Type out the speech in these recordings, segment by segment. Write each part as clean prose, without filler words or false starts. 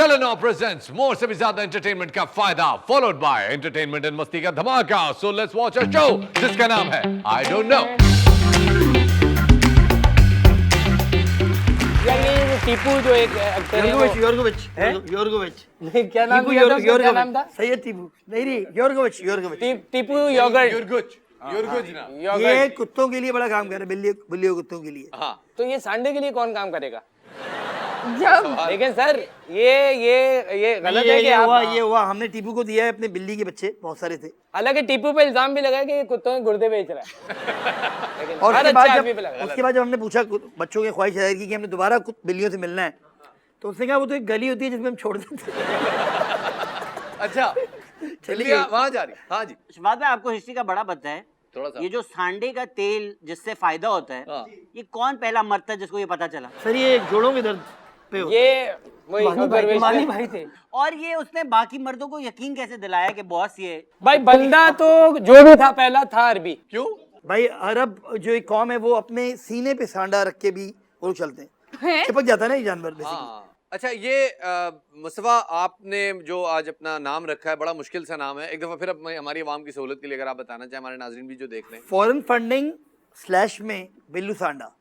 Telenor presents more से भी ज्यादा एंटरटेनमेंट का फायदा फॉलोड बाय एंटरटेनमेंट एंड मस्ती का धमाका. So let's watch a show जिसका नाम है I don't know. यार ये टीपू जो एक एक्टर है योर्गोविच नहीं क्या नाम दिया था उसका, क्या नाम था? सैयद टीपू नहीं योर्गोविच टीपू योगर्ट युरगुच ना. ये कुत्तों के लिए बड़ा काम कर रहा है, बिल्लियों कुत्तों के लिए. हाँ. तो ये सांडे के लिए कौन काम करेगा? जब लेकिन सर ये गलत है कि ये हुआ हमने टीपू को दिया है, अपने बिल्ली के बच्चे बहुत सारे थे. हालांकि टीपू पे इल्जाम भी लगा है कि ये कुत्तों के गुर्दे बेच रहा है. लेकिन और हर अच्छे आदमी पे लगा. उसके बाद जब हमने पूछा बच्चों की ख्वाहिश जाहिर की कि हमने दोबारा बिल्लियों से मिलना है, तो उसने कहा वो तो एक गली होती है जिसमें हम छोड़ देते हैं. अच्छा चलिए वहां जा रही. हाँ जी. शुभात भाई, आपको हिस्ट्री का बड़ा पता है. थोड़ा सा. ये जो सांडे का तेल जिससे फायदा होता है, हाँ. ये कौन पहला मरता है जिसको ये पता चला? सर ये जोड़ों के दर्द पे होता है. ये वही मानी भाई थे. और ये उसने बाकी मर्दों को यकीन कैसे दिलाया कि बॉस ये भाई बंदा तो जो भी था पहला था अरबी. क्यों? भाई अरब जो एक कौम है वो अपने सीने पे सांडा रख के भी वो लोग चलते हैं. चिपक जाता है ना ये जानवर बेसिकली. हाँ. अच्छा ये मुस्तफा आपने जो आज अपना नाम रखा है बड़ा मुश्किल सा नाम है. एक दफा फिर हमारी आवाम की सहूलत के लिए अगर आप बताना चाहें, हमारे नाजरीन भी जो देख रहे हैं. फॉरेन फंडिंग स्लैश में बिल्लू सांडा.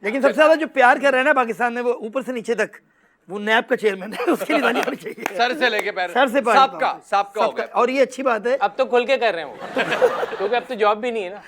लेकिन सबसे ज्यादा जो प्यार कर रहा है ना पाकिस्तान में, वो ऊपर से नीचे तक वो नैब का चेयरमैन है. उसके लिए ताली होनी चाहिए. सर से लेके पैर सर से पैर सबका हो गया. और ये अच्छी बात है. अब तो खुल के कर रहे हो क्योंकि अब तो जॉब भी नहीं है ना.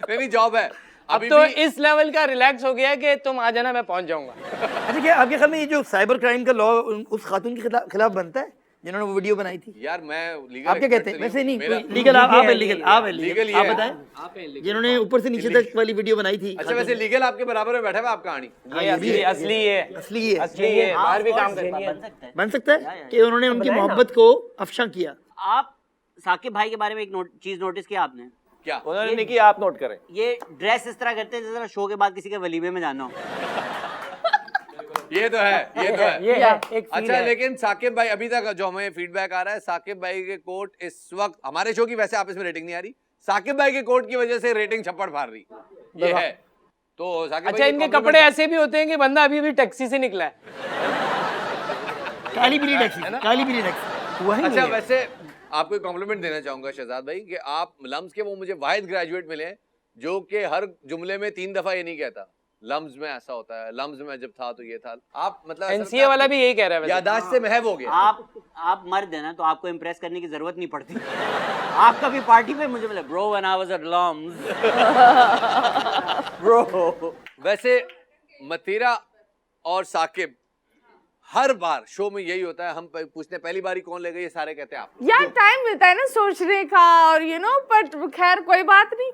नहीं जॉब है अब तो इस लेवल का रिलैक्स हो गया कि तुम आ जाना मैं पहुंच जाऊंगा. अच्छा क्या आपके ख्याल में ये जो साइबर क्राइम का लॉ उस खातून के खिलाफ बनता है जिन्होंने वो वीडियो बनाई थी? यार मैं लीगल आप क्या कहते हैं? वैसे नहीं मेरा- लीगल आप है लीगल आप है लीगल लीगल ही आप है. बताएं जिन्होंने ऊपर से नीचे तक वाली वीडियो बनाई थी. अच्छा वैसे लीगल आपके बराबर में बैठा हुआ आप कहानी. ये असली है असली है बाहर भी काम करता बन सकता है. बन सकता है कि उन्होंने उनकी मोहब्बत को अफशा किया. आप साकिब भाई के बारे में एक चीज नोटिस किया आपने? क्या? उन्होंने नहीं किया, आप नोट करें. ये ड्रेस इस तरह करते हैं जैसे शो के बाद किसी के वलीमे में जाना हो. ये तो है ये है एक अच्छा लेकिन साकिब भाई अभी तक जो हमें फीडबैक आ रहा है, साकिब भाई के कोट इस वक्त हमारे शो की वैसे आप इसमें रेटिंग नहीं आ रही, साकिब भाई के कोट की वजह से रेटिंग छप्पड़ फाड़ रही ये है. तो साकिब अच्छा इनके कपड़े ऐसे भी होते हैं कि बंदा अभी भी टैक्सी से निकला है. काली पीली टैक्सी हुआ है. अच्छा वैसे आपको एक कॉम्प्लीमेंट देना चाहूंगा शहजाद भाई कि आप लम्स के वो मुझे वाहिद ग्रेजुएट मिले हैं जो कि हर जुमले में 3 दफा ये नहीं कहता लम्स में ऐसा होता है, लम्स में जब था तो ये था. आप मतलब एनसीए वाला भी यही कह रहा है. यादाश्त से महव हो गया. आप मर्द है ना, तो आपको इम्प्रेस करने की जरूरत नहीं पड़ती. आप कभी पार्टी पे मुझे बोले bro when I was at LUMS bro. वैसे मतीरा और साकिब हर बार शो में यही होता है, हम पूछते हैं पहली बारी कौन लेगा, ये सारे कहते हैं आप. यार टाइम मिलता है ना सोचने का और बट खैर कोई बात नहीं.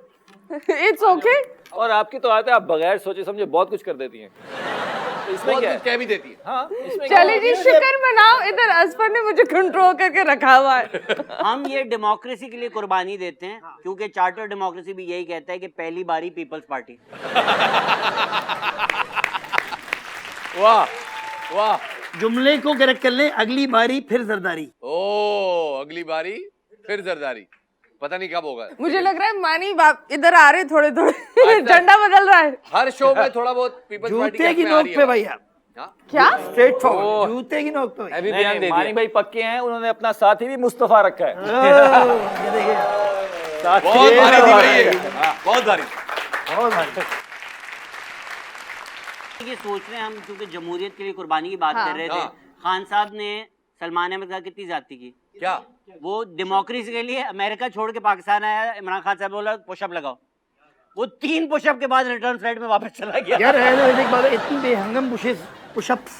It's okay. और आपकी तो आदत है, आप बगैर सोचे समझे बहुत कुछ कर देती हैं. तो इसमें बहुत क्या कुछ कह भी देती है. हाँ, इसमें क्या चलिए जी शुक्र मनाओ, इधर असफर ने मुझे कंट्रोल करके रखा हुआ है. हम ये डेमोक्रेसी के लिए कुर्बानी देते हैं क्योंकि चार्टर डेमोक्रेसी भी यही कहता है कि पहली बारी पीपल्स पार्टी. वाह वाह. जुमले को करेक्ट कर ले. अगली बारी फिर जरदारी. ओ अगली बारी फिर जरदारी. पता नहीं कब होगा. मुझे लग रहा है मानी बाप इधर आ रहे थोड़े झंडा बदल रहा है. हर शो में थोड़ा बहुत पीपल्स पार्टी जूते की नोक पे भाई आप. क्या स्ट्रेट फॉरवर्ड जूते की नोक पे भाई. अभी बयान दे दिया. मानी भाई पक्के हैं, उन्होंने अपना साथी भी मुस्तफा रखा है. ये देखिए बहुत भारी थी भाई ये. बहुत भारी. बहुत भारी. ये सोच रहे हैं हम क्योंकि जमहूरियत के लिए कुर्बानी की बात कर रहे थे. हाँ. खान साहब ने सलमान अहमद का कितनी ज्यादती की. क्या? वो डेमोक्रेसी के लिए अमेरिका छोड़ के पाकिस्तान आया. इमरान खान साहब बोला पुशअप लगाओ. वो 3 पुशअप के बाद रिटर्न फ्लाइट में वापस चला गया. यार एक बात है, इतनी बेहंगम पुशअप्स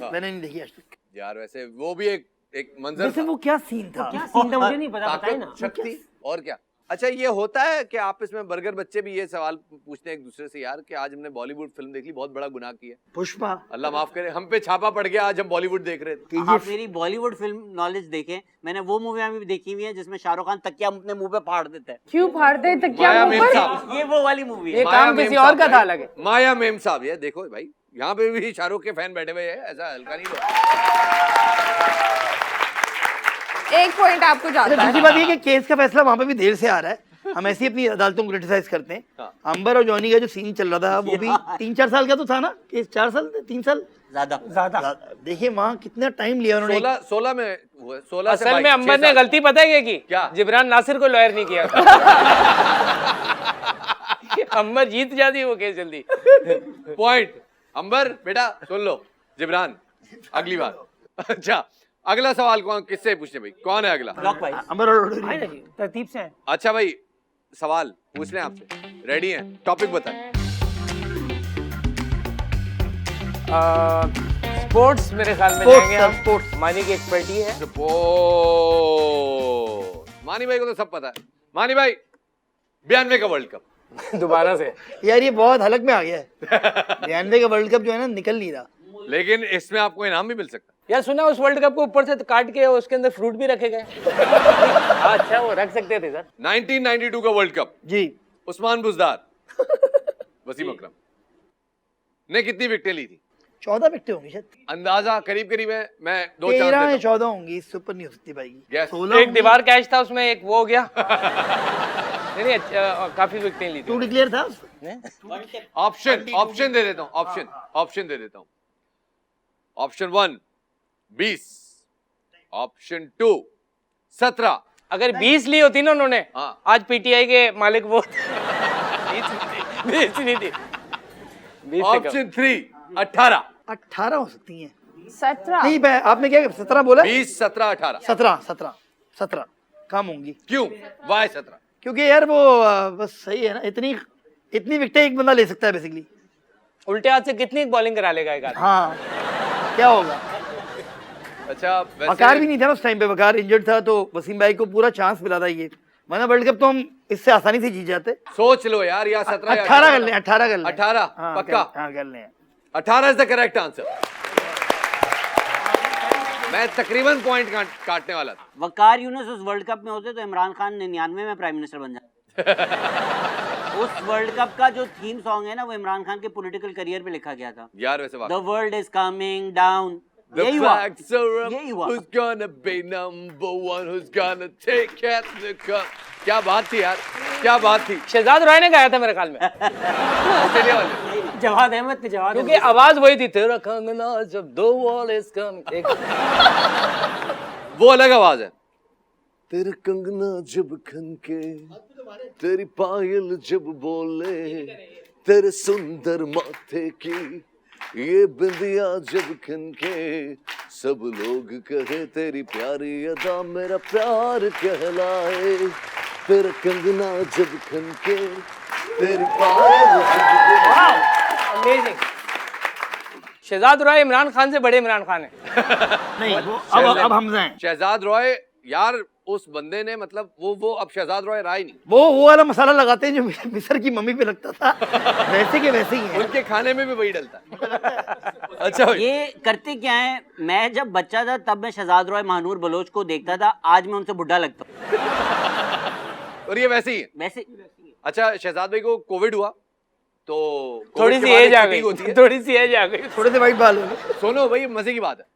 मैंने नहीं देखी आज तक. यार वैसे वो भी एक मंजर वैसे था. वो क्या सीन था? क्या सीन था मुझे नहीं पता. बताए ना. ताकत शक्ति और क्या. अच्छा ये होता है कि आप इसमें बर्गर बच्चे भी ये सवाल पूछते हैं एक दूसरे से यार कि आज हमने बॉलीवुड फिल्म देख ली, बहुत बड़ा गुनाह किया. पुष्पा. अल्लाह माफ करे, हम पे छापा पड़ गया आज हम बॉलीवुड देख रहे थे. आप मेरी बॉलीवुड फिल्म नॉलेज देखें. मैंने वो मूवी भी देखी हुई है जिसमें शाहरुख खान तकिया अपने मुंह पे फाड़ देता है. क्यों फाड़ दे तो क्या माया मुंह मेम पर? साहब. ये वो वाली मूवी ये है. काम किसी और का था लगे. माया मेम साहब. ये देखो भाई यहाँ पे भी शाहरुख के फैन बैठे हुए हैं, ऐसा हल्का नहीं लो. एक पॉइंट आपको जाता है. दूसरी बात ये कि केस का फैसला वहां पे भी देर से आ रहा है. हम ऐसी अपनी अदालतों को क्रिटिसाइज करते हैं। हाँ। अंबर और जॉनी का जो सीन चल रहा था वो भी 3-4 साल का तो था ना, कि 4 साल 3 साल ज्यादा देखिए वहाँ कितना टाइम लिया उन्होंने। 16 में हुआ, 16 से असल 22, में अंबर 6 ने साल। गलती पता है क्या की? क्या? जिब्रान नासिर को लॉयर नहीं किया अंबर जीत जाती वो केस जल्दी। पॉइंट। अंबर बेटा सुन लो, जिब्रान अगली बार। अच्छा अगला सवाल कौन किससे पूछने भाई, कौन है अगला? क्लॉकवाइज। अंबर और तरतीब से है। अच्छा भाई सवाल पूछ लें आपसे, रेडी हैं? टॉपिक बताएं। स्पोर्ट्स मेरे ख्याल में स्पोर्ट्स, जाएंगे हम। स्पोर्ट्स। मानी की एक्सपर्टी है। मानी भाई को तो सब पता है। मानी भाई 92 का वर्ल्ड कप। दोबारा से यार ये बहुत हलक में आ गया है। 92 का वर्ल्ड कप जो है ना निकल नहीं रहा। लेकिन इसमें आपको इनाम भी मिल सकता है। यार सुना उस वर्ल्ड कप को ऊपर से काट के उसके अंदर फ्रूट भी रखे गए। अच्छा वो रख सकते थे सर। 1992 का वर्ल्ड कप जी उस्मान बुजदार वसीम अकरम ने कितनी विकेटें ली थी? 14 विकेटें होंगी शायद, अंदाजा करीब करीब है, मैं 2 13 या चांस 14 होंगी, इससे ऊपर नहीं हो सकती भाई। Yes. 16 एक दीवार कैच था उसमें, एक वो हो गया। नहीं काफी विकेटें ली टू थी। डिक्लेयर था उसमें। ऑप्शन दे देता हूँ, ऑप्शन दे देता हूँ। Option 1 20, option 2 17। अगर 20 ली होती ना उन्होंने, हाँ। आज पीटीआई के मालिक वो 20 नहीं थी। 20 से कम। ऑप्शन 3 18। 18 हो सकती हैं। 17। नहीं आपने क्या 17 बोला? 20 17 18। 17 कम होंगी। क्यों? वाई 17? क्योंकि यार वो बस सही है ना, इतनी विकेटें एक बंदा ले सकता है बेसिकली। उल्टे हाथ से कितनी बॉलिंग करा लेगा एक आदमी? हाँ क्या होगा। अच्छा वकार भी नहीं था ना उस टाइम पे, वकार इंजर्ड था तो वसीम भाई को पूरा चांस मिला था ये, वरना वर्ल्ड कप तो हम इससे आसानी से जीत जाते। सोच लो यार, या 17 या 18 कर लें, 18 कर लें। 18 हाँ, पक्का? हाँ कर लें। 18 इज द करेक्ट आंसर। मैं तकरीबन पॉइंट काटने वाला था। वकार यूनुस उस वर्ल्ड कप में होते तो इमरान खान 99 में प्राइम मिनिस्टर बन जाते। उस वर्ल्ड कप का जो थीम सॉन्ग है ना, वो इमरान खान के पॉलिटिकल करियर पे लिखा गया था। यार वैसे the world is coming down. The यही हुआ। flags are up, यही हुआ। who's gonna be number one, who's gonna take at the cup। क्या बात थी यार, क्या बात थी। शहजाद रॉय ने गाया था मेरे ख्याल में। ऑस्ट्रेलिया वाले। जवाद अहमद पे जवाद क्योंकि आवाज वही थी, तेरा कंगना जब दो वॉल इज कम। वो अलग आवाज है। तेरा कंगना जब खनके, तेरी पायल जब बोले, तेरे सुंदर माथे की ये बिंदिया जब खनके, सब लोग कहे तेरी प्यारी अदा मेरा प्यार कहलाए। तेरा कंगना जब खनके, तेरी पायल जब अमेजिंग। शहजाद रॉय इमरान खान से बड़े इमरान खान है। नहीं वो अब हमजा हैं। शहजाद रॉय यार, उस बंदे ने मतलब वो अब शहजाद रॉय रहा ही नहीं। वो वाला मसाला लगाते हैं जो मिस्र की मम्मी पे लगता था, वैसे के वैसे ही है। उनके खाने में भी वही डलता है। अच्छा भाई। ये करते क्या है, मैं जब बच्चा था तब मैं शहजाद रॉय महानूर बलोच को देखता था, आज मैं उनसे बुढ़ा लगता हूँ। और ये वैसे ही है। वैसे अच्छा शहजाद भाई को कोविड हुआ तो थोड़ी सी एज आ गई, थोड़ी सी एज आ गई। थोड़े से वाइट बाल हो गए। सुनो भाई मजे की बात है,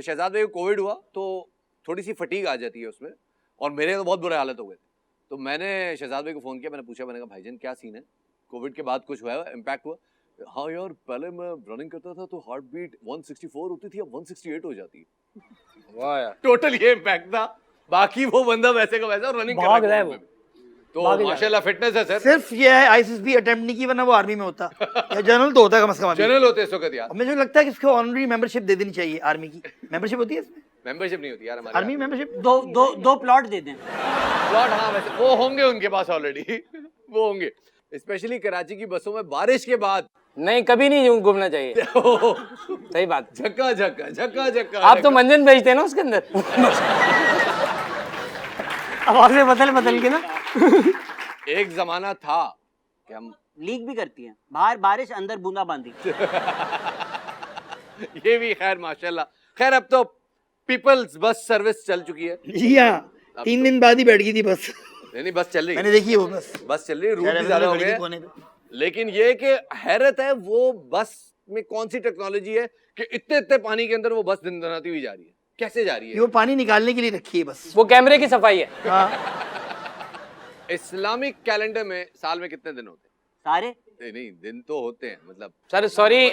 शहजाद भाई को कोविड हुआ तो थोड़ी सी फटीग आ जाती है उसमें, और मेरे तो बहुत बुरे हालत हो गए। तो मैंने शहजाद भाई को फ़ोन किया, मैंने पूछा, मैंने कहा भाईजान क्या सीन है, कोविड के बाद कुछ हुआ है, इम्पैक्ट हुआ? हाँ यार पहले मैं रनिंग करता था तो हार्ट बीट 164 होती थी, अब 168 हो जाती है। वाह यार, टोटल ये इम्पैक्ट था, बाकी वो बंदा वैसे का वैसा रनिंग कर भाग रहा रहा है है। वो। तो माशाल्लाह फिटनेस है सर। सिर्फ ये है आईसीएसबी अटेम्प्ट नहीं की, वरना वो आर्मी में होता या जनरल तो होता कम से कम। जनरल होते इस वक्त यार। अब मुझे लगता है कि इसको ऑनरी मेंबरशिप दे देनी चाहिए। आर्मी की मेंबरशिप होती है इसमें? मेंबरशिप नहीं होती यार हमारे आर्मी मेंबरशिप दो प्लॉट दे दें। प्लॉट। हाँ वैसे वो होंगे उनके पास ऑलरेडी। वो होंगे, स्पेशली कराची की बसों में बारिश के बाद। नहीं कभी नहीं यूं घूमना चाहिए। सही बात। झक्का झक्का झक्का झक्का। आप तो मंजन भेजते हैं ना उसके अंदर। आवाजें बदल के ना। एक जमाना था कि हम लीक भी करती हैं, बाहर बारिश अंदर बूंदाबांदी। ये भी खैर माशाल्लाह। खैर अब तो पीपल्स बस सर्विस चल चुकी है। जी हाँ, 3 दिन बाद ही बैठ गई थी बस। नहीं बस चल रही मैंने देखी है वो बस चल रही है, रूट भी ज्यादा हो गए। कोने पे। लेकिन ये कि हैरत है वो बस में कौन सी टेक्नोलॉजी है कि इतने इतने पानी के अंदर वो बस दिन दनाती हुई जा रही है। कैसे जा रही ये है? वो पानी निकालने के लिए रखी है बस। वो कैमरे की सफाई है। हाँ इस्लामिक कैलेंडर में साल में कितने दिन होते सारे हैं? नहीं, दिन तो होते हैं, मतलब सर सॉरी,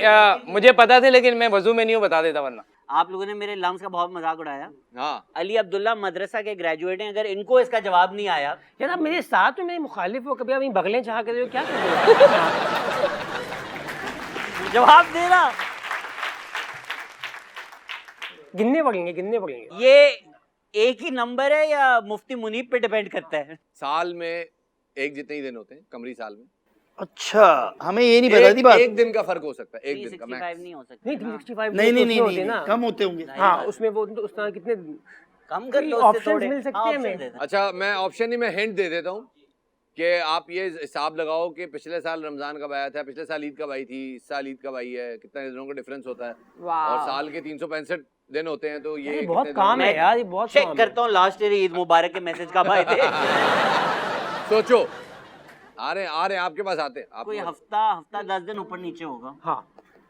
मुझे पता थे लेकिन मैं वजू में नहीं हूँ, बता देता वरना। आप लोगों ने मेरे लम्स का बहुत मजाक उड़ाया। हाँ, अली अब्दुल्ला मदरसा के ग्रेजुएट हैं, अगर इनको इसका जवाब नहीं आया। यार आप मेरे साथ में मेरे मुखालिफ हो, कभी आप बगलें चाह कर रहे हो, क्या कर रहे हो? जवाब देना। गिनने पड़ेंगे। ये एक ही नंबर है या मुफ्ती मुनीब पे डिपेंड करता है? साल में एक जितने ही दिन होते हैं, कमरी साल में। अच्छा, हमें ये नहीं पता थी बात। एक दिन का फर्क हो सकता है, एक दिन का 365 मैक्स। नहीं हो सकता। नहीं 365 नहीं नहीं तो नहीं, उसमें होते नहीं, हैं ना। कम होते होंगे। हाँ उसमें वो उस तरह कितने कम कर लो, ऑप्शंस मिल सकते हैं हमें। अच्छा, मैं ऑप्शन नहीं, मैं हिंट दे देता हूँ कि आप ये हिसाब लगाओ कि पिछले साल रमजान कब आया था, पिछले साल ईद कब आई थी, इस साल ईद कब आई है, कितने दिनों का डिफरेंस होता है। और साल के 365 दिन होते हैं, तो ये बहुत कितने काम दिन- है यार, ये बहुत चेक काम है। करता हूँ लास्ट ईयर ईद मुबारक के मैसेज कब आए थे। सोचो, आ रहे हैं, आपके पास आते हैं। कोई आपके हफ्ता 10 दिन ऊपर नीचे होगा। हाँ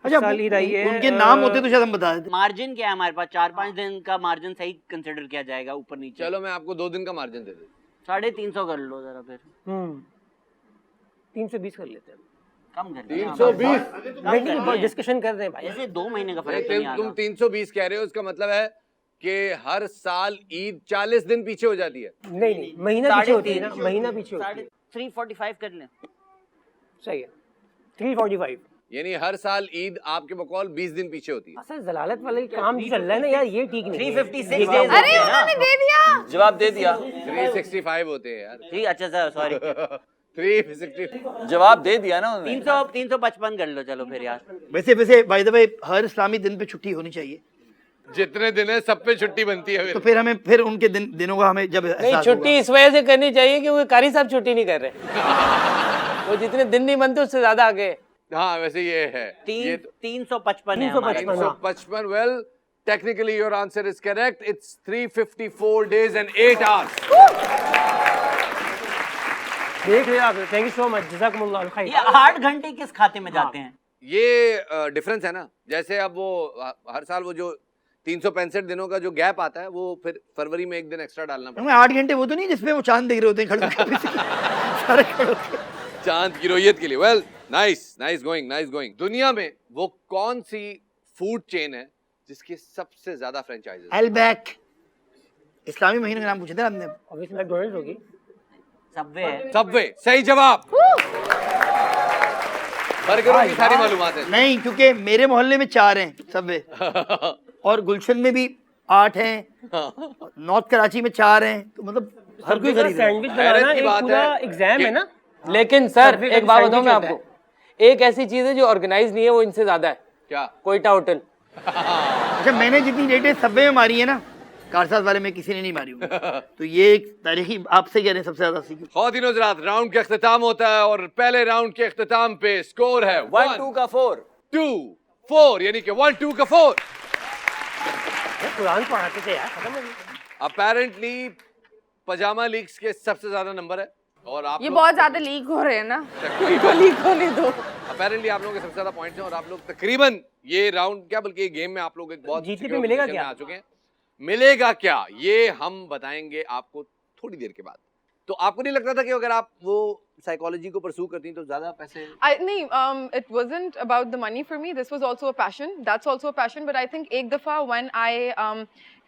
अच्छा, साल ही रही है। उनके नाम होते तो शायद हम बता देते। मार्जिन क्या है हमारे पास? 4-5 दिन का मार्जिन सही कंसिडर किया जाएगा, ऊपर नीचे। चलो मैं आपको 2 दिन का मार्जिन दे देता 350 कर लो जरा, फिर 320 कर लेते हैं। कम कर हूँ। लो। 320। नहीं डिस्कशन कर रहे हैं भाई। ऐसे 2 महीने का फर्क नहीं तुम आता। 320 कह रहे हो, इसका मतलब है कि हर साल ईद 40 दिन पीछे हो जाती है। नहीं महीना पीछे होती है ना, महीना पीछे होती है। 345 कर लें। सही है 345। यानी हर साल ईद आपके बकौल 20 दिन पीछे होती है। सर जलालत वाले काम चल रहा है ना यार, ये ठीक नहीं है। 356 ये days अरे उन्होंने दे दिया। जवाब दे दिया, 365 होते हैं यार। जी अच्छा सर, सॉरी। 360। जवाब दे दिया ना उन्होंने। 355 कर लो चलो फिर यार। वैसे बाय द वे हर इस्लामी दिन पे छुट्टी होनी चाहिए, जितने दिन है सब पे छुट्टी बनती है तो फिर। फिर हमें फिर उनके दिनों का हमें जब नहीं, एहसास छुट्टी होगा। इस वजह से करनी चाहिए कि वो कारी साहब छुट्टी नहीं कर रहे। वो जितने दिन नहीं बनते उससे ज्यादा आगे। हाँ, वैसे ये है। ये 355 है हमारे। 355। Well, technically your answer is correct. It's 354 days and 8 hours। देख रहे हो आप। थैंक यू सो मच, जज़ाकुमुल्लाह खैर। ये 8 घंटे किस खाते में जाते हैं? ये डिफरेंस है ना, जैसे अब वो हर साल वो जो 365 दिनों का जो गैप आता है, वो फिर फरवरी में 1 दिन एक्स्ट्रा डालना पड़ता हमें 8 घंटे वो तो नहीं जिसमें वो चांद देख रहे होते हैं खड़े होके। सारे खड़े होके। है चांद की रोयत के लिए। Well, nice going. दुनिया में वो कौन सी फूड चेन है जिसके सबसे ज्यादा फ्रेंचाइजेस? एलबैक। इस्लामी महीने का नाम पूछे थे ना आपने। ऑब्वियसली मैकडॉनल्ड्स होगी। सबवे है। सबवे, सही जवाब। बर्गरों की सारी मालूमात है। नहीं, क्योंकि मेरे मोहल्ले में 4 हैं सबवे, और गुलशन में भी 8 हैं, नॉर्थ कराची में 4 हैं, तो मतलब हर कोई खरीद रहा है। सैंडविच हैरत बनाना की एक बात पूरा है एग्जाम है ना। लेकिन सर सर्वे का एक बात बताऊं मैं sandwich होता आपको, एक ऐसी चीज है जो ऑर्गेनाइज नहीं है, वो इनसे ज्यादा है। क्या? कोयटा होटल। अच्छा, मैंने जितनी रेटें सबवे में मारी है ना, कारसाज वाले में किसी ने नहीं मारी होगी। तो ये एक तारीखी आपसे कह रहे हैं सबसे ज्यादा सीखी। ख़वातीन हज़रात, राउंड का इख्तिताम होता है और पहले राउंड के इख्तिताम पे स्कोर है 1-2 का 4। 2-4, यानी कि 1-2 का 4। कुरान पढ़ाते थे यार, खत्म हो गया। अपेरेंटली पजामा लीग्स के सबसे ज्यादा नंबर है, और आप ये बहुत ज्यादा लीक हो रहे हैं ना, इनको लीक होने दो। अपेरेंटली आप लोगों के सबसे ज्यादा पॉइंट्स हैं, और आप लोग तकरीबन ये राउंड क्या बल्कि ये गेम में आप लोग एक बहुत जीतने पे secure मिलेगा position में क्या? आ चुके हैं। मिलेगा क्या, ये हम बताएंगे आपको थोड़ी देर के बाद। तो आपको नहीं लगता था कि अगर आप वो साइकोलॉजी को परस्यू करती तो ज्यादा पैसे? It wasn't about the money for me. This was also a passion. That's also a passion. But I think ek dafa when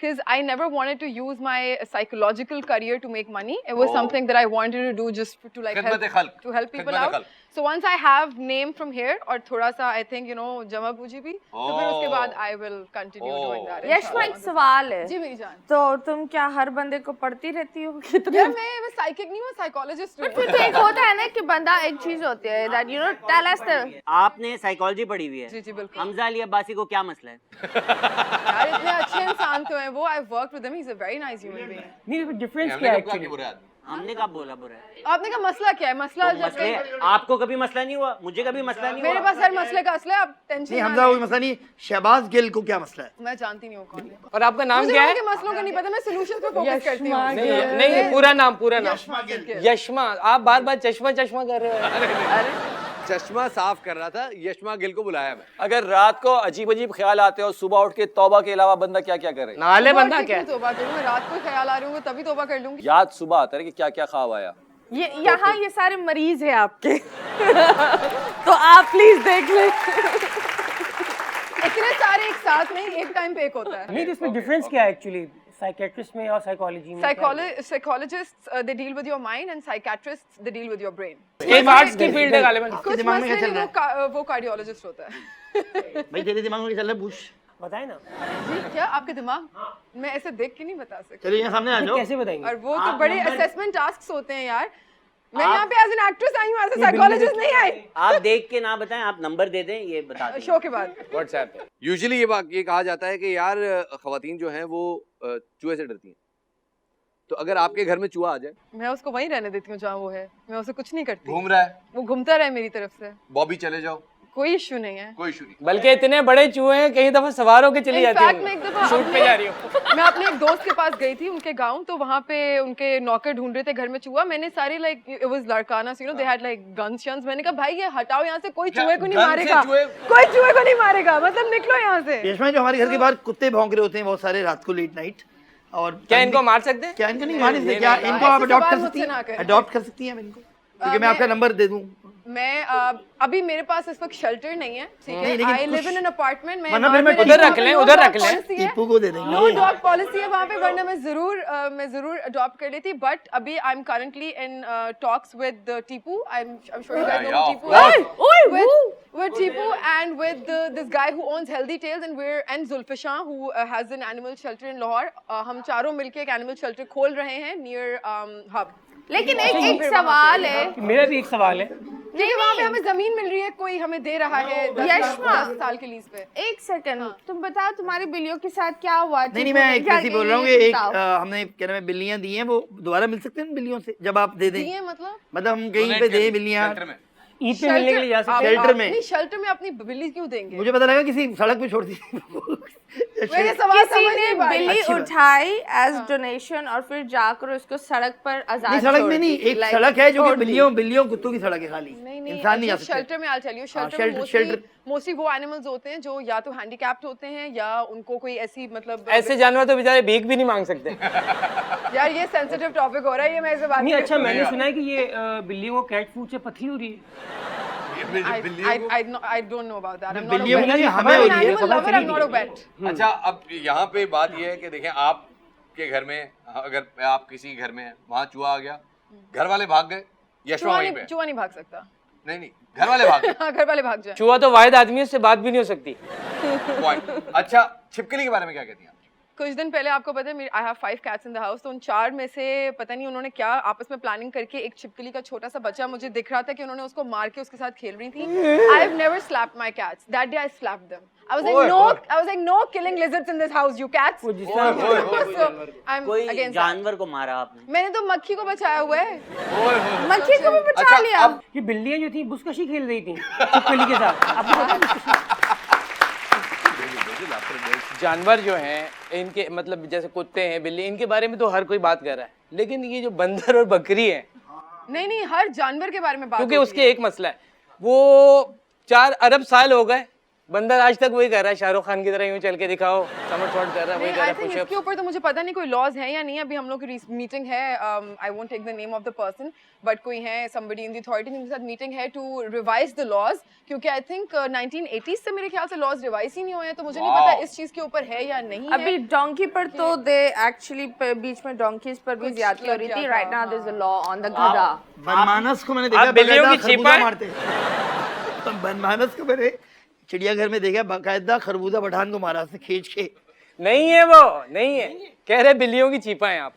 because I never wanted to use my psychological career to make money. It was something that I wanted to do just to like help people out. So once I have name from here और थोड़ा सा I think जमा पूंजी भी, तो फिर उसके बाद I will continue doing that. Yashma, एक सवाल है। जी मेरी जान। तो तुम क्या हर बंदे को पढ़ती रहती हो? यार मैं psychic नहीं हूँ, psychologist हूँ। फिर तो एक होता है ना कि बंदा, एक चीज होती है that tell us the। आपने साइकोलॉजी पढ़ी हुई है? जी जी बिल्कुल। हमजा अली अब्बासी को क्या मसला है? यार इतने अच्छे इंसान तो हैं वो। I've worked with him. He's a very nice human being. नहीं डिफरेंस क्या है एक्चुअली? हमने कब बोला बुरा है? आपने कहा मसला क्या है? मसला तो जब मसले, कहीं- आपको कभी मसला नहीं हुआ, मुझे कभी मसला नहीं मेरे हुआ। पास हर मसले का असला है, आप टेंशन नहीं, ना हमजा लें। कोई मसला नहीं। शहबाज गिल को क्या मसला है? मैं जानती नहीं हूँ कौन है। और आपका नाम मुझे क्या है? उनके मसलों का नहीं पता, मैं सॉल्यूशंस पे फोकस करती हूँ। नहीं, पूरा नाम। यशमा। आप बार बार चश्मा कर रहे हो। चश्मा साफ कर रहा था, यशमा गिल को बुलाया मैं। अगर रात को अजीब अजीब ख्याल आते हो, सुबह उठ के तौबा के अलावा बंदा क्या क्या करे? नाले बंदा सुबह क्या कितनी तौबा करूँ? रात को ख्याल आ रहे होंगे तभी तौबा कर लूंगी। याद सुबह आता है कि क्या क्या ख्वाब आया। ये यहाँ ये सारे मरीज हैं आपके तो आप प्लीज देख लें। इतने सारे एक साथ नहीं, एक टाइम पे एक होता है। नहीं तो इसमें डिफरेंस क्या है एक्चुअली साइकेट्रिस्ट में और साइकोलॉजी में? Psychologists they deal with your mind and psychiatrists they deal with your brain. ये आर्ट्स की फील्ड है गालिबन। आपके कुछ दिमाग में क्या मसले चल नहीं, रहा है? वो कार्डियोलॉजिस्ट होता है। भाई तेरे दिमाग में क्या चल रहा है बुश? बताए ना, जी क्या आपके दिमाग? मैं ऐसे देख के नहीं बता सकती। चलिए यहाँ सामने आ जाओ। कैसे बताएंगे? और वो तो बड़े असेसमेंट टास्क होते हैं यार। मैं यहाँ पे एज एन एक्ट्रेस आई हूँ, एज ए साइकोलॉजिस्ट नहीं आई। आप देख के ना बताएं, आप नंबर दे दें, ये बता दें। शो के बाद व्हाट्सएप पे यूजुअली ये कहा जाता है कि यार खवातीन जो हैं वो चूहे से डरती हैं। तो अगर आपके घर में चूहा आ जाए, मैं उसको वहीं रहने देती हूँ जहाँ वो है, मैं उसे कुछ नहीं करती। घूम रहा है, वो घूमता रहे मेरी तरफ से, बॉबी चले जाओ, कोई इश्यू नहीं है। कोई इशू नहीं। बल्कि इतने बड़े चूहे हैं कई दफा सवार होके चली जाती इनफैक्ट मैं एक दफा शूट पे जा रही हूँ। मैं अपने एक दोस्त के पास गई थी उनके गांव, तो वहाँ पे उनके नौकर ढूंढ रहे थे घर में चूहा। मैंने सारे like it was Larkana, you know they had like guns शन्स। मैंने कहा भाई ये हटाओ यहाँ से, कोई चूहे को नहीं मारेगा, कोई चूहे को नहीं मारेगा, मतलब निकलो यहाँ से। रेशमा जो हमारे घर के बाहर कुत्ते भौंक रहे होते हैं बहुत सारे रात को लेट नाइट, और क्या इनको मार सकते हैं? क्या इनको नहीं मार सकते? क्या इनको आप ऐसे अडॉप्ट सवाल कर सकती मुझसे ना हैं? करें। अडॉप्ट कर सकती हैं हम इनको? क्योंकि मैं आपका नंबर दे दूं। मैं अभी मेरे पास इस वक्त शेल्टर नहीं है, ठीक नहीं, है। लेकिन आई लिव कुछ- इन एन अपार्टमेंट में। वरना फिर मैं उधर रख लें, उधर रख लें। टीपू को दे देंगे। नो डॉग पॉलिसी है वहाँ पे, वरना मैं जरूर अडॉप्ट कर लेती। बट अभी I am currently in talks with Tipu. I am sure you guys know Tipu. With Tipu and with this guy who owns Healthy Tales and Zulfishan who has an animal shelter in Lahore. हम चारों मिलके एक animal shelter खोल रहे हैं near hub. लेकिन एक सवाल है, मेरा भी एक सवाल है। क्योंकि वहाँ पे हमें जमीन मिल रही है, कोई हमें दे रहा है 10 साल के लीज पे। एक सेकंड तुम बताओ तुम्हारी बिल्लियों के साथ क्या हुआ? नहीं मैं एक ऐसी बोल रहा हूँ कि एक हमने क्या नाम है बिल्लियाँ दी हैं, वो दोबारा मिल सकते हैं बिल्लियों से जब आप दे दें? दिए मतलब हम कहीं पे दें बिल्लियाँ ईद पे मिलने के लिए जा सकते हैं। शेल्टर में? नहीं शेल्टर में अपनी बिल्ली क्यों देंगे? मुझे पता लगा किसी सड़क पे छोड़ दी। मेरे सवाल किसी समझ ने नहीं पा रही। बिल्ली अच्छी बात। उठाई एज डोनेशन और फिर जाकर उसको सड़क पर आजाद नहीं सड़क छोड़ में नहीं, दी, एक like, सड़क है जो कि छोड़ दी। बिल्लियों कुत्तों की सड़क है खाली, नहीं इंसान नहीं आ सकते। शेल्टर में I'll tell you, हाँ, शेल्टर shelter- मोस्टली वो एनिमल्स होते हैं जो या तो हैंडीकैप्ड होते हैं या उनको कोई ऐसी मतलब ऐसे जानवर तो बेचारे भीख भी नहीं मांग सकते। यार ये सेंसिटिव टॉपिक हो रहा है, ये मैं इसे बात नहीं अच्छा, मैंने सुना है कि ये बिल्लियों को कैट फूड से पथरी हो रही है। I don't know about that. I'm not a बिल्लियों vet. की हमें I'm हो an रही है, animal lover, I'm not a vet. अच्छा अब यहाँ पे बात ये है कि देखें आपके घर में अगर आप किसी घर में हैं, वहाँ चूहा आ गया, घर वाले भाग गए, यशवा वहीं पे है। चूहा नहीं भाग सकता। नहीं घर वाले भाग गए। हाँ घर वाले भाग जाए। चूहा तो वाहिद आदमी है, उससे बात भी नहीं हो सकती। पॉइंट। अच्छा छिपकली के बारे में क्या कहती हैं आप? कुछ दिन पहले आपको पता है I have 5 cats in the house, तो उन 4 में से पता नहीं उन्होंने क्या आपस में प्लानिंग करके एक छिपकली का छोटा सा बच्चा मुझे दिख रहा था कि उन्होंने उसको मार के उसके साथ खेल रही थी। I have never slapped my cats. That day I slapped them. I was like no killing lizards in this house, you cats. So I'm कोई against that. जानवर को मारा आपने? मैंने तो मक्खी को बचाया हुआ है। मक्खी को भी बचा अच्छा, लिया। अब ये बिल्लियाँ जो थी बुसकशी खेल रही थी छिपकली के साथ, आपको पता है बुसकशी? जानवर जो हैं इनके मतलब जैसे कुत्ते हैं, बिल्ली, इनके बारे में तो हर कोई बात कर रहा है, लेकिन ये जो बंदर और बकरी है, नहीं हर जानवर के बारे में बात क्योंकि होती उसके है। एक मसला है, वो 4 अरब साल हो गए, बंदर आज तक वही कर रहा है, शाहरुख खान की तरह यूं चल के दिखाओ, समरसॉट कर रहा है, वही कर आई रहा है, थिंक पुशअप। इसके ऊपर तो मुझे पता नहीं कोई लॉज है या नहीं। अभी हम लोग की मीटिंग है, I won't take the name of the person, but कोई है somebody in the authority जिनके साथ मीटिंग है टू रिवाइज द लॉज, क्योंकि आई थिंक 1980s से मेरे ख्याल से लॉज रिवाइज ही नहीं हुए हैं, तो मुझे नहीं पता इस चीज के ऊपर है या नहीं अभी है। डोंकी पर तो दे एक्चुअली बीच में डोंकीज पर भी ज्यादती हो रही थी। Right now there is a law on the gadha. बनमानस को मैंने देखा आप बिल्लियों की बाकायदा छिपा खरबूजा है? मारते। बनमानस को मैंने चिड़ियाघर में देखा बाकायदा खरबूजा पठान को मारा उसने खींच के। नहीं है वो, नहीं है, कह रहे बिल्लियों की चीपा है आप।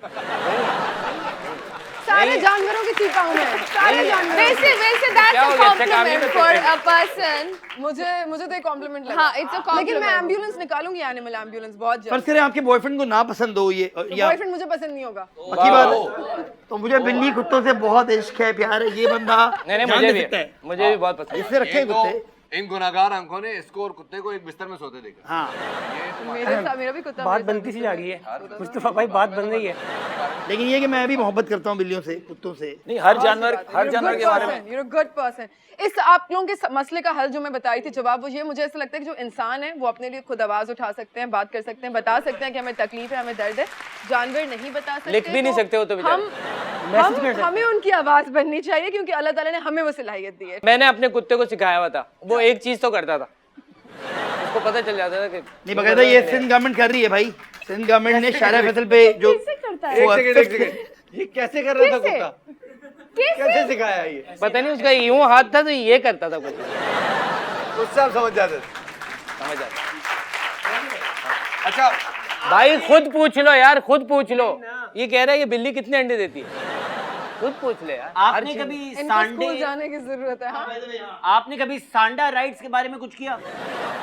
सारे जानवरों की चीपा हूं मैं, सारे जानवर। वैसे दैट्स क्या अ हो गया? अच्छा काम नहीं कॉम्प्लीमेंट करते फॉर थे। A person. मुझे तो एक कॉम्प्लीमेंट लगा। हाँ, it's a compliment. लेकिन मैं एम्बुलेंस निकालूंगी, एनिमल एम्बुलेंस बहुत फर्ज जल्द। करें आपके बॉयफ्रेंड को ना पसंद हो ये या बॉयफ्रेंड मुझे पसंद नहीं होगा। पक्की बात है, तो मुझे बिल्ली कुत्तों से बहुत इश्क है, प्यार है, ये बंदा नहीं जान मुझे दे भी सकता है। मुझे भी बहुत पसंद है। इससे रखे ये तो कुत्ते। इन गुनाहगार आंखों ने इसको और कुत्ते को एक बिस्तर में सोते देखा। हाँ मेरा भी कुत्ता बात मेरे साथ बनती सी जा रही है, मुस्तफा भाई बात बन रही है। लेकिन ये कि मैं भी मोहब्बत करता हूँ बिल्लियों से, कुत्तों से। नहीं हर जानवर के बारे में You're a good person. इस आप लोगों के मसले का हल जो मैं बता रही थी, जवाब वो ये, मुझे ऐसा लगता है कि जो इंसान है वो अपने लिए खुद आवाज उठा सकते हैं, बात कर सकते हैं, बता सकते हैं कि हमें तकलीफ है, हमें दर्द है। जानवर नहीं बता सकते, लिख भी नहीं सकते हो तो बेचारे। हम हमें उनकी आवाज बननी चाहिए क्योंकि अल्लाह ताला ने हमें वो सलाहियत दी है। मैंने अपने कुत्ते को सिखाया हुआ था, वो एक चीज तो करता था, उसको पता चल जाता था कि नहीं बकायदा ये सिंध गवर्नमेंट कर रही है भाई। सिंध गवर्नमेंट ने शारा फैसल पे जो कैसे करता है? एक सेकंड ये कैसे कर रहा था कैसे? कुत्ता? कैसे सिखाया ये? पता नहीं उसका यूं हाथ था तो ये करता था कुछ, उससे आप समझ जाते थे। समझ आता। अच्छा भाई खुद पूछ लो यार, खुद पूछ लो। ये कह रहा है ये बिल्ली कितने अंडे देती है, खुद पूछ ले यार। आपने कभी इनको सांडे स्कूल जाने की जरूरत है। हाँ आपने कभी सांडा राइट्स के बारे में कुछ किया?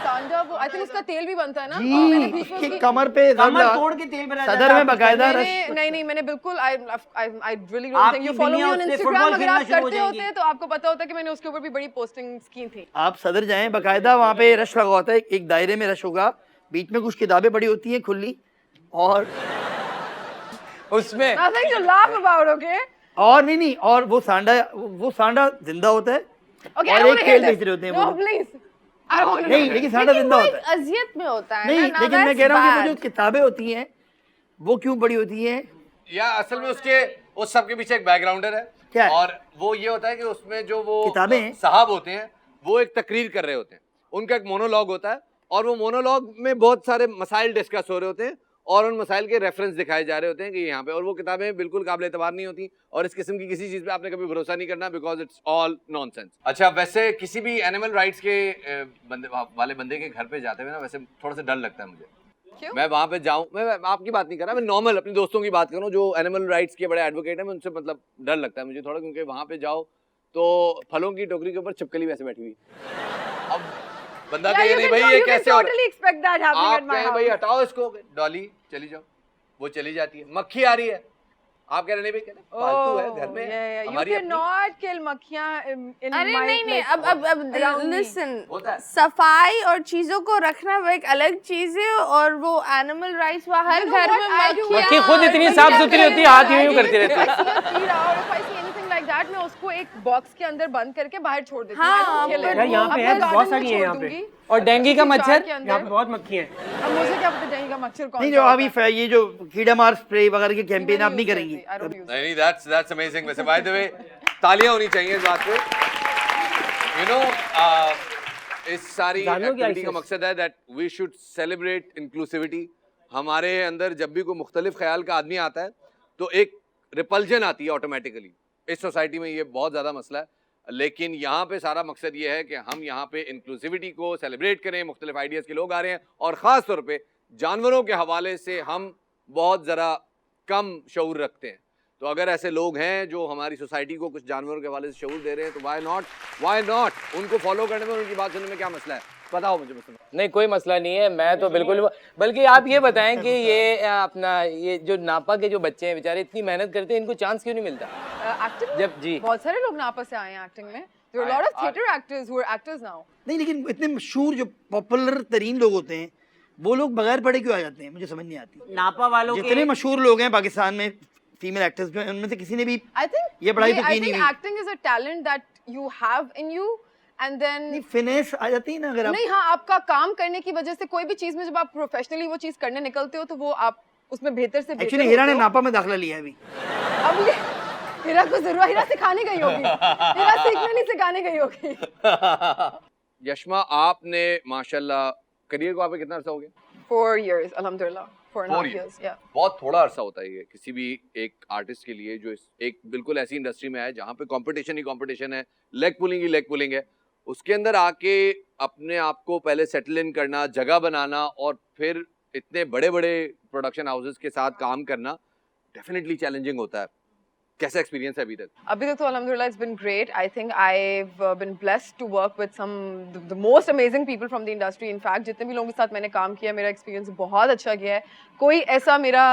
सांडा, वो आई थिंक उसका तेल भी बनता है ना। जी मैंने बीच में उसकी उसकी कमर पे कमर तोड़ के तेल बनाया सदर में बकायदा नहीं मैंने बिल्कुल I really don't think you आपकी फॉलो मी बिल्लियां ऑन उससे इंस्टाग्राम। फुटबॉल अगर खेलना आप शुरू हो करते होते जाएंगी। तो आपको पता होता कि मैंने उसके ऊपर भी बड़ी पोस्टिंग्स की थी। आप सदर जाएं बकायदा वहाँ पे रश लगा होता है, एक दायरे में रश होगा, बीच में कुछ किताबें पड़ी होती हैं खुली, और उसमें Nothing to laugh about, okay? और नहीं और वो सांडा जिंदा होता है Okay, और I don't एक wanna खेल hear बेच that. रहे होते हैं No, वो लोग। please. I don't wanna नहीं hear लेकिन सांडा जिंदा होता है। अजियत में होता है नहीं ना, लेकिन मैं कह रहा हूँ कि वो जो किताबें होती हैं वो क्यों पड़ी होती हैं? या असल में उसके उस सब के पीछे एक बैकग्राउंडर है। क्या है? और वो ये होता है कि उसमें जो वो किताबें हैं। साहब होते हैं वो एक तकरीर कर रहे होते हैं, उनका एक मोनोलॉग होता है और वो मोनोलॉग में बहुत सारे मसाइल डिस्कस हो रहे होते हैं और उन मसाइल के रेफरेंस दिखाए जा रहे होते हैं कि यहाँ पे, और वो किताबें बिल्कुल काबिल एतबार नहीं होती और इस किस्म की किसी चीज़ पे आपने कभी भरोसा नहीं करना, बिकॉज इट्स ऑल नॉनसेंस। अच्छा वैसे किसी भी एनिमल राइट्स के वाले बंदे के घर पे जाते हुए ना वैसे थोड़ा सा डर लगता है मुझे। क्यों? मैं वहाँ पे जाऊँ, मैं आपकी बात नहीं कर रहा, मैं नॉर्मल अपने दोस्तों की बात कर रहा हूँ जो एनिमल राइट्स के बड़े एडवोकेट हैं, मैं उनसे मतलब डर लगता है मुझे थोड़ा, क्योंकि वहाँ पे जाओ तो फलों की टोकरी के ऊपर छिपकली वैसे बैठी हुई, अब बंदा कहे नहीं भाई ये कैसे हो रहा है, totally expect that happening आप at my कहें भाई house. हटाओ इसको, डॉली चली जाओ, वो चली जाती है, मक्खी आ रही है, आप कह रहे नहीं भाई कह रहे फालतू है घर में You हमारी अपनी- cannot kill मक्खियाँ in अरे my नहीं place. अब around me. लिसन, होता है। सफाई और चीजों को रखना वो एक अलग चीज है और वो एनिमल राइट्स वो हर घर में मक्खी खुद इतनी साफ सुथरी होती है, हाथ यूं करती रहती है। मैं उसको एक बॉक्स के अंदर बंद करके बाहर छोड़ देती हाँ, हूँ। but यार यहाँ पे है, बहुत सारी है यहाँ पे। और डेंगू का मच्छर, यहाँ पे बहुत मक्खी है। अब मुझे क्या पता डेंगू का मच्छर कौन नहीं सा जो होता अभी है। ये जो कीड़ा मार स्प्रे वगैरह के कैंपेन आप नहीं use करेंगी? करती, I don't use it. नहीं दैट्स अमेजिंग। वैसे बाय द वे तालियां होनी चाहिए इस बात पे, यू नो इस सारी जानोगे एक्टिविटी का ISIS? मकसद है that we should celebrate inclusivity. हमारे अंदर जब भी कोई मुख्तलिफ ख्याल का आदमी आता है तो एक रिपल्जन आती है ऑटोमेटिकली, इस सोसाइटी में ये बहुत ज़्यादा मसला है, लेकिन यहाँ पे सारा मकसद ये है कि हम यहाँ पे इंक्लूसिविटी को सेलिब्रेट करें, मुख्तलिफ आइडियाज़ के लोग आ रहे हैं और ख़ास तौर पे जानवरों के हवाले से हम बहुत ज़रा कम शऊर रखते हैं। तो अगर ऐसे लोग हैं जो हमारी सोसाइटी को कुछ जानवरों के हवाले से शऊर दे रहे हैं तो वाई नॉट उनको फॉलो करने में, उनकी बात सुनने में क्या मसला है, पता हो मुझे मसला। नहीं कोई मसला नहीं है, मैं तो बिल्कुल। बल्कि आप ये बताएं कि ये अपना ये जो नापा के जो बच्चे हैं बेचारे इतनी मेहनत करते हैं, इनको चांस क्यों नहीं मिलता? एक्टिंग में जब जी बहुत सारे लोग नापा से आए हैं एक्टिंग में। There are a lot of theater actors who are actors now. नहीं लेकिन इतने मशहूर जो पॉपुलर तरीन लोग होते हैं वो लोग बगैर पढ़े क्यों आ जाते हैं, मुझे समझ नहीं आती। नापा वालों जितने के मशहूर लोग हैं पाकिस्तान में फीमेल एक्टर्स में, उनमें से किसी ने भी I think ये पढ़ाई तो की नहीं हुई। acting is a talent that you have in you and then नहीं फिनेस आ जाती है ना अगर आप। नहीं हाँ, आपका काम करने की वजह से कोई भी चीज में जब आप प्रोफेशनली वो चीज करने निकलते हो तो वो आप उसमें बेहतर से बेहतर एक्चुअली हीरा ने होते हो। नापा में दाखिला लिया है अभी। अब ये हीरा को जरूर हीरा सिखाने गई होगी, हीरा सीखने नहीं सिखाने गई होगी। यशमा आपने माशाल्लाह करियर को आपके कितना अर्सा हो गया? 4 years alhamdulillah, 4.5 4 years, yeah. बहुत थोड़ा अरसा होता है ये किसी भी एक आर्टिस्ट के लिए जो एक बिल्कुल ऐसी इंडस्ट्री में है जहाँ पे कंपटीशन ही कंपटीशन है, लेग पुलिंग ही लेग पुलिंग है, उसके अंदर आके अपने आप को पहले सेटल इन करना, जगह बनाना और फिर इतने बड़े बड़े प्रोडक्शन हाउसेस के साथ काम करना डेफिनेटली चैलेंजिंग होता है। कैसा एक्सपीरियंस है अभी तक? अभी तक तो अल्हम्दुलिल्लाह it's been great. I think I've been blessed to work with some the most amazing people from the industry. In fact, जितने भी लोगों के साथ मैंने काम किया मेरा एक्सपीरियंस बहुत अच्छा गया है। कोई ऐसा मेरा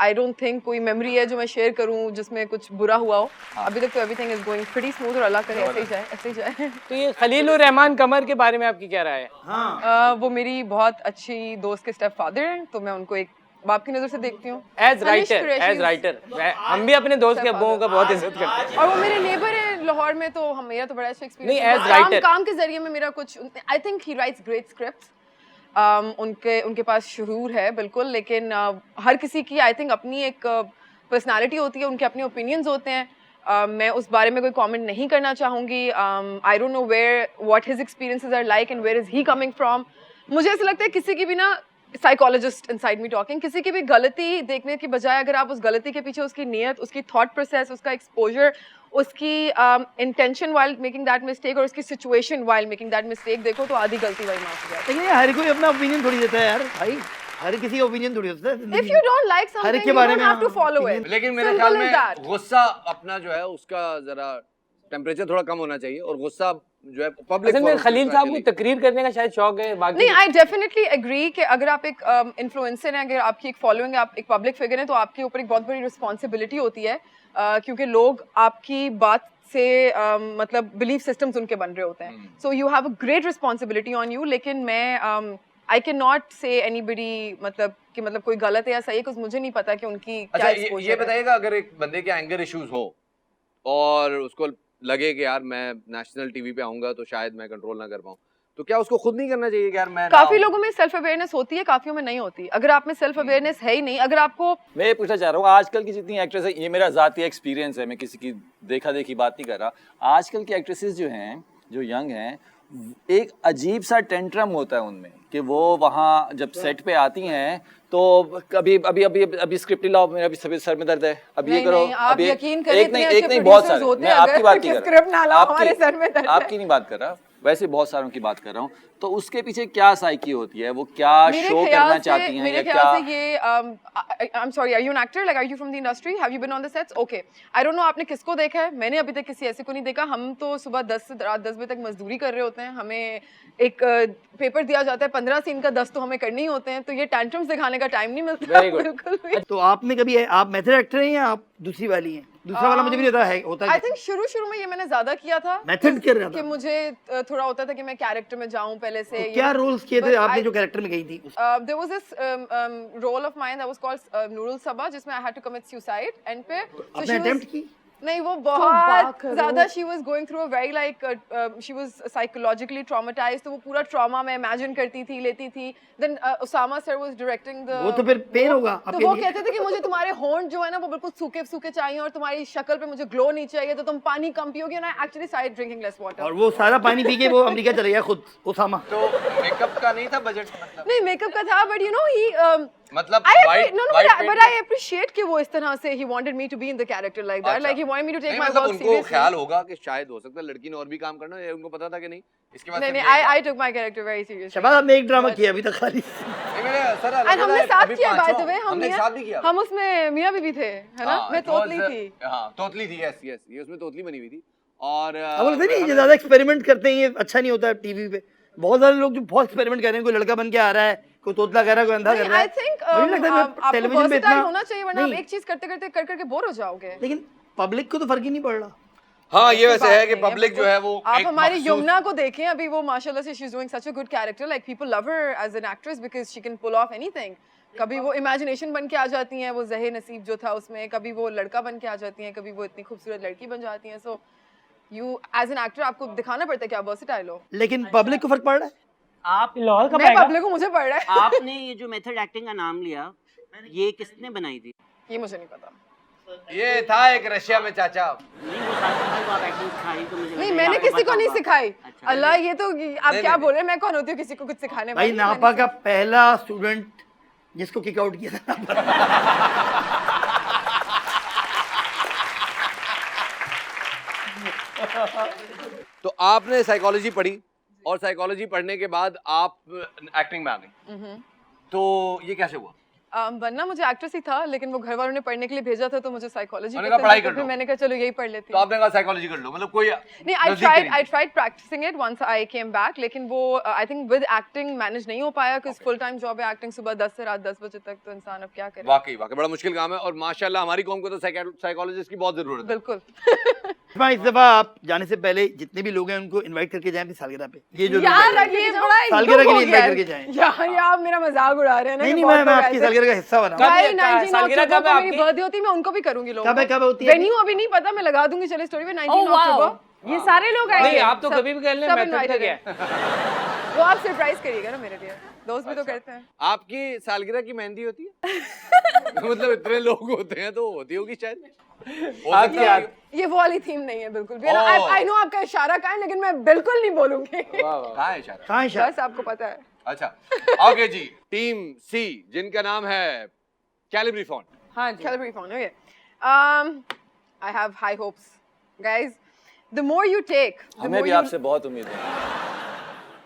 I don't think कोई मेमोरी है जो मैं शेयर करूं जिसमें कुछ बुरा हुआ हो। अभी तक तो everything is going pretty smooth और अल्लाह करे ऐसे ही जाए, ऐसे ही जाए। तो ये खलीलुर रहमान कमर के बारे में आपकी क्या राय है? वो मेरी बहुत अच्छी दोस्त के स्टेप फादर हैं, तो मैं उनको एक बाप की नजर से देखती हूँ। एज राइटर हम भी अपने दोस्त के अब्बों का बहुत इज्जत करते हैं। और वो मेरे नेबर है लाहौर में, तो हम मेरा तो बड़ा अच्छा एक्सपीरियंस नहीं, as writer. काम के जरिए में मेरा कुछ I think he rights great scripts. उनके पास शुरूर है बिल्कुल, लेकिन हर किसी की आई थिंक अपनी एक पर्सनालिटी होती है, उनके अपने ओपिनियंस होते हैं। मैं उस बारे में कोई कमेंट नहीं करना चाहूँगी। I don't know where what his experiences are like and where is he coming from. मुझे ऐसा लगता है किसी की भी ना, साइकोलॉजिस्ट इनसाइड मी टॉकिंग, किसी की भी गलती देखने की बजाय अगर आप उस गलती के पीछे उसकी नीयत, उसकी थॉट प्रोसेस, उसका एक्सपोजर, उसकी intention while making that mistake और उसकी situation while making that mistake देखो, तो आधी गलती वही माफ हो जाती है। लेकिन हर कोई अपना ओपिनियन थोड़ी देता है यार भाई, हर किसी का ओपिनियन थोड़ी होता है If जिंदगी you में। don't like हर something, एक के you बारे don't में have to हाँ, follow opinion- it. लेकिन मेरे Simple ख्याल as में that. गुस्सा अपना जो है उसका जरा टेम्परेचर थोड़ा कम होना चाहिए, और गुस्सा जो है पब्लिक असल में खलील साहब को तकरीर करने का शायद शौक है, बाकी नहीं, आई डेफिनेटली एग्री कि अगर आप एक इन्फ्लुएंसर हैं, अगर आपकी एक फॉलोइंग है, आप एक पब्लिक फिगर हैं, तो आपके ऊपर एक बहुत बड़ी रिस्पॉन्सिबिलिटी होती है, क्योंकि लोग आपकी बात से मतलब बिलीफ सिस्टम्स उनके बन रहे होते हैं। So you have a great responsibility on you. लेकिन मैं आई कैन नॉट से एनीबडी मतलब कि मतलब कोई गलत है या सही है, कुछ मुझे नहीं पता कि उनकी अच्छा क्या ये exposure है। बताइएगा, अगर एक बंदे के एंगर इश्यूज हो और उसको लगे कि यार मैं नेशनल टीवी पे आऊंगा तो शायद मैं कंट्रोल ना कर पाऊं, तो क्या उसको खुद नहीं करना चाहिए कि यार मैं काफी लोगों में सेल्फ अवेयरनेस होती है, काफियों में नहीं होती। अगर आप में सेल्फ अवेयरनेस है ही नहीं, अगर आपको मैं ये पूछना चाह रहा हूँ, आजकल की जितनी एक्ट्रेस है, ये मेरा ज़ाती एक्सपीरियंस है, मैं किसी की देखा देखी बात नहीं कर रहा, आजकल की एक्ट्रेसेस जो हैं, जो यंग हैं, एक अजीब सा टेंट्रम होता है उनमें कि वो वहाँ जब सेट पे आती हैं तो कभी अभी अभी अभी स्क्रिप्ट लाओ, मेरा अभी सभी सर में दर्द है, अब ये नहीं, करो, नहीं, आप अब ये यकीन करें, एक नहीं, इतने एक अच्छे नहीं, बहुत producers सारे, होते मैं हैं, आपकी अगर बात नहीं कर स्क्रिप्ट ना लाओ, आपकी- हमारे सर में दर्द है। आपकी नहीं बात कर रहा, वैसे बहुत सारों की बात कर रहा हूँ। तो उसके पीछे क्या साइकी होती है, वो क्या शो करना चाहती हैं, मेरे या ख्याल क्या? से ये I am sorry, are you an actor, like are you from the industry, have you been on the sets? Okay, I don't know आपने किसको देखा है, मैंने अभी तक किसी ऐसे को नहीं देखा। हम तो सुबह 10 से रात 10 बजे तक मजदूरी कर रहे होते हैं, हमें एक पेपर दिया जाता है 15 सीन का, 10 तो हमें करने ही होते हैं, तो ये टैंट्रम्स दिखाने का टाइम नहीं मिलता। Very good. बिल्कुल भी। तो आपने कभी आप मेथड एक्टर हैं या आप दूसरी वाली हैं? दूसरा वाला मुझे भी नहीं पता है होता आई है थिंक शुरू में ये मैंने ज्यादा किया था, मेथड कर रहा कि था। मुझे थोड़ा होता था कि मैं कैरेक्टर में जाऊं पहले से। तो क्या रोल्स किए थे But आपने I- जो कैरेक्टर में गई थी? there was this role of mine that was called Nurul Sabah, जिसमें I had to commit suicide and पे आपने अटेम्प्ट की? नहीं, वो बात बहुत करो। ज्यादा she was going through a very like she was psychologically traumatized, तो वो पूरा ट्रॉमा मैं इमेजिन करती थी, लेती थी। then Osama sir was directing the वो तो फिर पेन होगा तो आपके वो लिए। कहते थे कि मुझे तुम्हारे होंठ जो है ना वो बिल्कुल सूखे सूखे चाहिए और तुम्हारी शक्ल पे मुझे ग्लो नहीं चाहिए, तो तुम पानी कम पियोगे ना। Actually started drinking less water। और वो सारा पानी पी के वो अमेरिका चले गया खुद, ओसामा। तो मेकअप का नहीं था बजट, मतलब नहीं, मेकअप का था, बट यू नो ही मतलब but I appreciate कि वो इस तरह से he wanted me to be in the character like that, like he wanted me to take नहीं, my मतलब work उनको seriously। ख्याल होगा कि शायद हो सकता है लड़की ने और भी काम करना, या उनको पता था कि नहीं, इसके बाद नहीं सिर्फ नहीं, ये I took my character very seriously। शबाब आपने एक ड्रामा किया अभी तक खाली। नहीं, मैंने सर And हमने साथ अभी किया, by पांचों, the way, हमने साथ भी किया। हम उसमें मियाँ बीवी थे, है ना? हाँ, मैं it was, तोतली थी। हाँ, तोतली थी, यस यस, ये उसमें तोतली बनी हुई थी। और अब बोलते नहीं, ये ज्यादा एक्सपेरिमेंट करते हैं, ये अच्छा नहीं होता है टीवी पे। बहुत सारे लोग जो बहुत एक्सपेरिमेंट कर रहे हैं, कोई लड़का बन के आ रहा है, कोई तोतला कर रहा है, कोई अंधा कर रहा है। I think मुझे लगता है आपको टेलीविजन पे versatile इतना होना चाहिए, वरना आप नहीं, एक चीज करते करते कर करके बोर हो जाओगे। लेकिन पब्लिक को तो फर्क ही नहीं पड़ रहा। हाँ, ये वैसे बात है कि नहीं है, पब्लिक जो है वो आप एक हमारी मखसूस- यमुना को देखें, अभी वो माशाल्लाह से she is doing such a good character, like people love her as an actress because she can pull off anything. कभी वो इमेजिनेशन बन के आ जाती हैं, वो ज़हे नसीब जो था उसमें, कभी वो लड़का बन के आ जाती हैं, कभी वो इतनी खूबसूरत लड़की बन जाती हैं। So you as an actor आपको दिखाना पड़ता है कि आप वर्सेटाइल हो। लेकिन पब्लिक को फर्क पड़ रहा है। आप लाहौर कब मैं आएगा? पब्लिक को मुझे पड़ रहा है। आपने ये जो मेथड एक्टिंग का नाम लिया, ये किसने बनाई थी? ये मुझे नहीं पता। ये था एक रशिया में चाचा। नहीं, वो साथी भाई को आप एक्टिंग सिखाई तो मुझे नहीं, लगा मैंने आपको किसी को पता नहीं होगा। सिखाई। अच्छा। अल्लाह, ये तो आप क्या बोल रहे हैं? मैं कौन होती हूँ किसी को कुछ सिखाने भाई वाली? नापा का पहला स्टूडेंट जिसको किक आउट किया था। तो आपने साइकोलॉजी पढ़ी, और साइकोलॉजी पढ़ने के बाद आप एक्टिंग में आ गई, तो ये कैसे हुआ? बनना मुझे एक्ट्रेस ही था, लेकिन वो घर वालों ने पढ़ने के लिए भेजा था, तो मुझे साइकोलॉजी मैंने कहा पढ़ाई कर फिर लो। मैंने कहा चलो यही पढ़ लेती तो हूँ। आपने कहा साइकोलॉजी कर लो, मतलब कोई नहीं, नजदीक नहीं। I tried practicing it once I came back, लेकिन वो I think with acting manage नहीं हो पाया, क्योंकि फुल टाइम जॉब है एक्टिंग, सुबह 10 से रात 10 बजे तक, तो इंसान अब क्या करे। वाकई वाकई बड़ा मुश्किल काम है, और माशाल्लाह हमारी कौम को तो साइकोलॉजिस्ट की बहुत जरूरत है। बिल्कुल। इस दफा आप जाने से पहले जितने भी लोग हैं उनको इनवाइट करके जाएं अपनी सालगिरह पे। ये जो लोग यार हैं। ये बड़ा सालगिरह के लिए हो गया invite है। करके जाएं। यार आप मेरा मजाक उड़ा रहे हैं ना। नहीं ये नहीं, बहुत मैं लोग आपकी ऐसे- सालगिरह का हिस्सा बना। कब है? भाई 19 सालगिरह अक्टूबर कब है को मेरी आपकी? बर्थडे होती है, मैं उनको भी करूंगी लोगों कब है, को। कब होती है? वेन्यू अभी नहीं पता, मैं लगा दूंगी, चले स्टोरी में 19 Oh, wow. अक्टूबर। ये सारे लोग आएंगे। नहीं, आप तो कभी भी कर लें, सब मेथड का invited क्या हैं। है? वो आप सरप्राइज करिएगा ना मेरे लिए, दोस्त भी तो करते हैं। आपकी सालगिरह की मेहंदी होती है? मतलब इतने लोग होते हैं तो होती होगी शायद। हो सकता है। ये वो वाली थीम नहीं है बिल्कुल भी। आई नो आपका इशारा कहाँ है, लेकिन मैं बिल्कुल नहीं बोलूंगी। कहाँ है इशारा? कहाँ है शायद? बस आपको पता है। अच्छा, ओके जी। टीम सी जिनका नाम है कैलिब्री फॉन्ट। हाँ जी, Calibri phone, okay. I have high hopes, guys. The more you take, the हमें more भी you... आपसे बहुत उम्मीद है।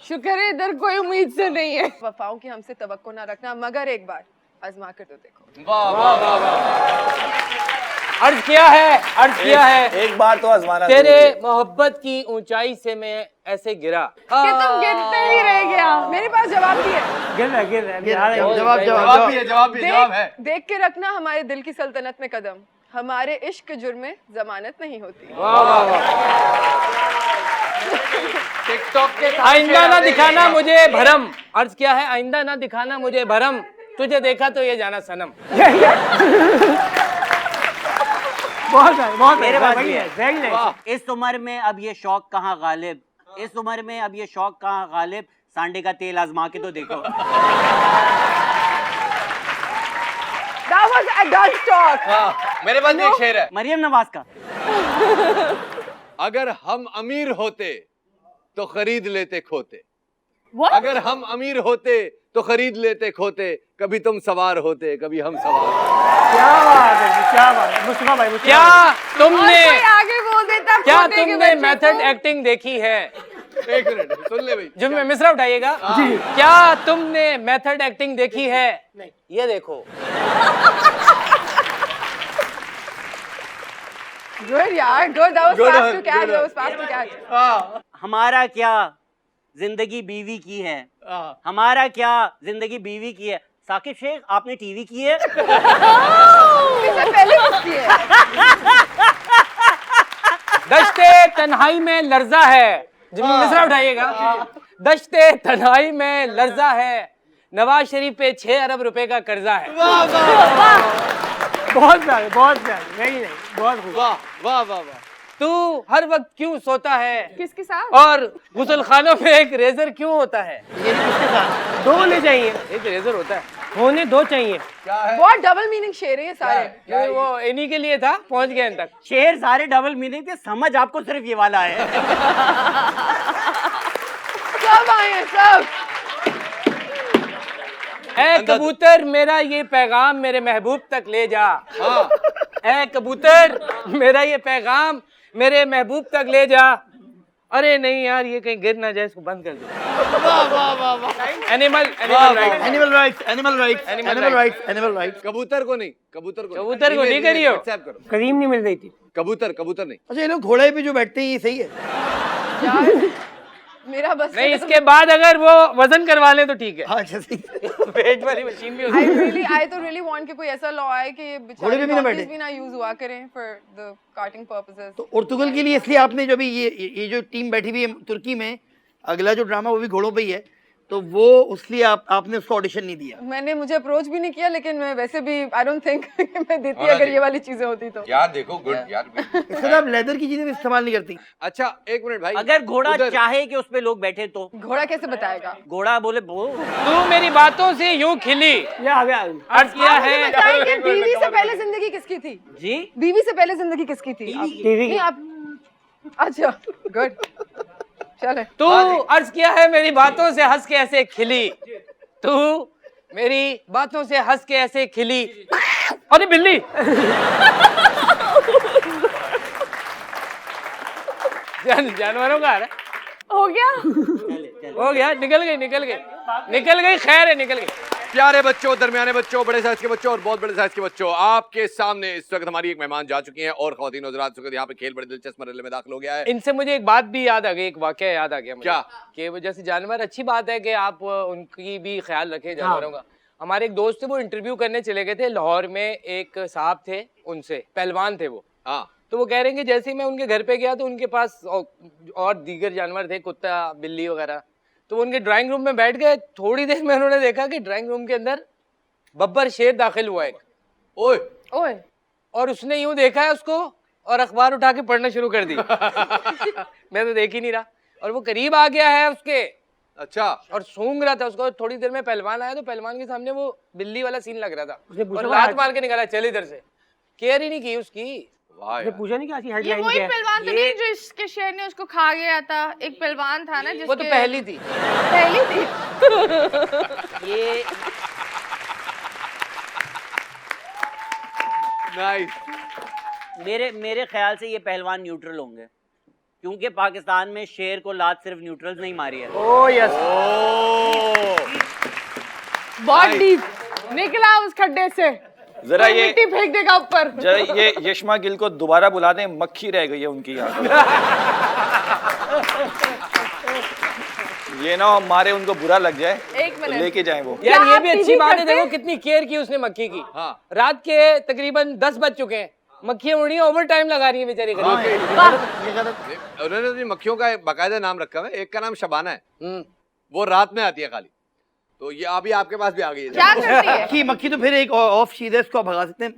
शुक्र है इधर कोई उम्मीद से नहीं है। वफाओं की हमसे तवक्को ना रखना, मगर एक बार आजमा कर तो देखो। वाह वाह वाह वाह। अर्ज किया है, अर्ज किया है, एक बार तो आजमाना तेरे जरूरी है। मोहब्बत की ऊंचाई से मैं ऐसे गिरा कि तुम गिरते ही रह गया। मेरे पास जवाब भी है। गिर रहा जवाब जवाब जवाब भी है, जवाब भी, जवाब है। देख के रखना हमारे दिल की सल्तनत में कदम, हमारे इश्क जुर्म में जमानत नहीं होती। वाह वाह वाह। टिकटॉक के आइंदा ना दिखाना मुझे भरम, अर्ज किया है आइंदा ना दिखाना मुझे भरम, तुझे देखा तो ये जाना सनम। बहुत मेरे पास भी है। Very nice. इस उम्र में अब ये शौक कहाँ गालिब, इस उम्र में अब ये शौक कहाँ गालिब, सांडे का तेल आजमा के तो देखो। That was adult talk. हाँ, मेरे पास भी एक शेर है। मरियम नवाज का। अगर हम अमीर होते तो खरीद लेते खोते। What? अगर हम अमीर होते तो खरीद लेते खोते, कभी तुम सवार होते कभी हम सवार। क्या बात है, क्या बात है। मुस्तफा भाई, मुस्तफा क्या भाई। और तुमने कोई आगे बोल देता क्या खोते के तुमने बच्चे मेथड को। एक्टिंग देखी है? एक मिनट सुन ले भाई। जो मैं मिसरा उठाइएगा जी। क्या तुमने मेथड एक्टिंग देखी है? नहीं, ये देखो। Good यार, good. That was Good fast one, to catch. good That one. was fast to catch. हाँ, हमारा क्या जिंदगी बीवी की है, हाँ। हमारा क्या जिंदगी बीवी की है। साकिब शेख, आपने टीवी की है? इससे पहले किसकी है? दश्ते तन्हाई में लर्जा है, जो मिसरा उठाइएगा। दश्ते तन्हाई में लर्जा है, नवाज शरीफ पे 6 अरब रुपए का कर्जा है। बहुत प्यारे, बहुत प्यारे। वेरी नाइस, बहुत खूब। वाह वाह वाह वाह। तू हर वक्त क्यों सोता है, किसके साथ? और गुसल खानों में एक रेजर क्यों होता है? दो होने चाहिए, एक रेजर होता है। होने दो चाहिए। बहुत डबल मीनिंग शेर है ये सारे। ये वो इन्हीं के लिए था, पहुंच गए इन तक। शेर सारे डबल मीनिंग थे, समझ आपको सिर्फ ये वाला है। सब आए हैं, सब। ऐ कबूतर मेरा ये पैगाम मेरे महबूब तक ले जा। ऐ कबूतर मेरा ये पैगाम मेरे महबूब तक ले जा। अरे नहीं यार, ये कहीं गिर ना जाए, इसको बंद कर दो। वाह वाह वाह वाह। Animal right, animal rights, animal rights, Animal animal rights, animal rights. कबूतर को नहीं, कबूतर को कबूतर को नहीं करियो। एक्सेप्ट करो। करीम नहीं मिल रही थी। कबूतर कबूतर नहीं। अच्छा, ये लोग घोड़े पे जो बैठते हैं ये सही है? यार मेरा बस नहीं, इसके बाद अगर वो वजन करवा ले तो ठीक है। हाँ, अच्छा सही है। वेट वाली मशीन भी होती है। I तो really want कि कोई ऐसा लॉ आए कि घोड़े पे भी ना बेचारे बैठे। भी ना यूज हुआ करें for the carting purposes. तो उर्तुगल के लिए इसलिए आपने जो भी ये जो टीम बैठी हुई है तुर्की में, अगला जो ड्रामा वो भी घोड़ों पे ही है, तो वो उसलिए आपने उसको ऑडिशन नहीं दिया। मैंने मुझे अप्रोच भी नहीं किया, लेकिन मैं वैसे भी आई डोंट थिंक मैं देती होना अगर ये चाहिए। वाली चीजें होती तो। यार देखो, गुड यार। इसके साथ आप लेदर की चीजें भी इस्तेमाल नहीं करती। अच्छा एक मिनट भाई, अगर घोड़ा उधर- चाहे कि उस पे लोग बैठे तो घोड़ा कैसे बताएगा? घोड़ा बोले तू मेरी बातों से यूं खिली, ये आ गया। अर्ज किया आप मुझे है। बताएं कि बीवी से पहले जिंदगी किसकी थी? जी। बीवी से पहले जिंदगी किसकी थी? टीवी नहीं आप, अच्छा गुड, चले। तू अर्ज किया है मेरी बातों से हंस के ऐसे खिली, तू मेरी बातों से हंस के ऐसे खिली। अरे बिल्ली। जानवरों का आ रहा है। हो गया? हो गया, निकल गई, खैर है, निकल गई। प्यारे बच्चों, दरमियाने बच्चों, बड़े साइज के बच्चों और बहुत बड़े साइज के बच्चों, आपके सामने इस वक्त हमारी एक मेहमान जा चुकी हैं और खवातीन और हज़रात, इस वक्त यहाँ पे खेल बड़े दिलचस्प मरहले में दाखिल हो गया है। इनसे मुझे एक बात भी याद आ गई, एक वाकया याद आ गया मुझे। क्या? कि वो जैसे जानवर, अच्छी बात है कि आप उनकी भी ख्याल रखें जानवरों का। हमारे एक दोस्त थे, वो इंटरव्यू करने चले गए थे लाहौर में, एक साहब थे उनसे, पहलवान थे वो। हाँ, तो वो कह रहे हैं कि जैसे ही मैं उनके घर पे गया तो उनके पास और दीगर जानवर थे, कुत्ता बिल्ली वगैरह। तो वो उनके ड्राइंग रूम में बैठ गए। थोड़ी देर में उन्होंने देखा कि ड्राइंग रूम के अंदर बब्बर शेर दाखिल हुआ एक, ओए ओए, और उसने यूं देखा है उसको और अखबार उठा के पढ़ना शुरू कर दी। मैं तो देख ही नहीं रहा, और वो करीब आ गया है उसके, अच्छा और सूंघ रहा था उसको। थोड़ी देर में पहलवान आया तो पहलवान के सामने वो बिल्ली वाला सीन लग रहा था उसने पूछा और लात मार के निकाला, चल इधर से। केयर ही नहीं की उसकी। वाह उसने यार। पूछा नहीं कि आज की ये हेडलाइन वही क्या है? पहलवान तो नहीं जो इसके शेर ने उसको खा गया था? एक पहलवान था ना जिसके वो तो पहली थी। पहली थी। ये नाइस। मेरे ख्याल से ये पहलवान न्यूट्रल होंगे, क्योंकि पाकिस्तान में शेर को लात सिर्फ न्यूट्रल्स नहीं मारी है। Oh yes. बहुत डीप निकला उस खड्डे से। जरा कोई ये मिट्टी फेंक देगा ऊपर। जरा ये यशमा गिल को दोबारा बुला दें, मक्खी रह गई है उनकी यहाँ। ये ना मारे उनको बुरा लग जाए, एक तो मिनट। लेके जाएं वो। यार ये आप भी अच्छी टीवी बात है, करते देखो हैं? कितनी केयर की उसने मक्खी की। हाँ। रात के तकरीबन 10 बज चुके हैं, मक्खियां उड़ रही हैं, ओवर टाइम लगा रही है बेचारी हाँ, गरीब। ये गलत। उन्होंने अपनी मक्खियों का एक बाकायदा नाम रखा है, एक का नाम शबाना है, हम्म। वो रात में आती है खाली। तो ये अभी आपके पास भी आ गई है। क्या करती है? मक्खी मक्खी तो फिर एक ऑफ चीज है, इसको भगा सकते हैं।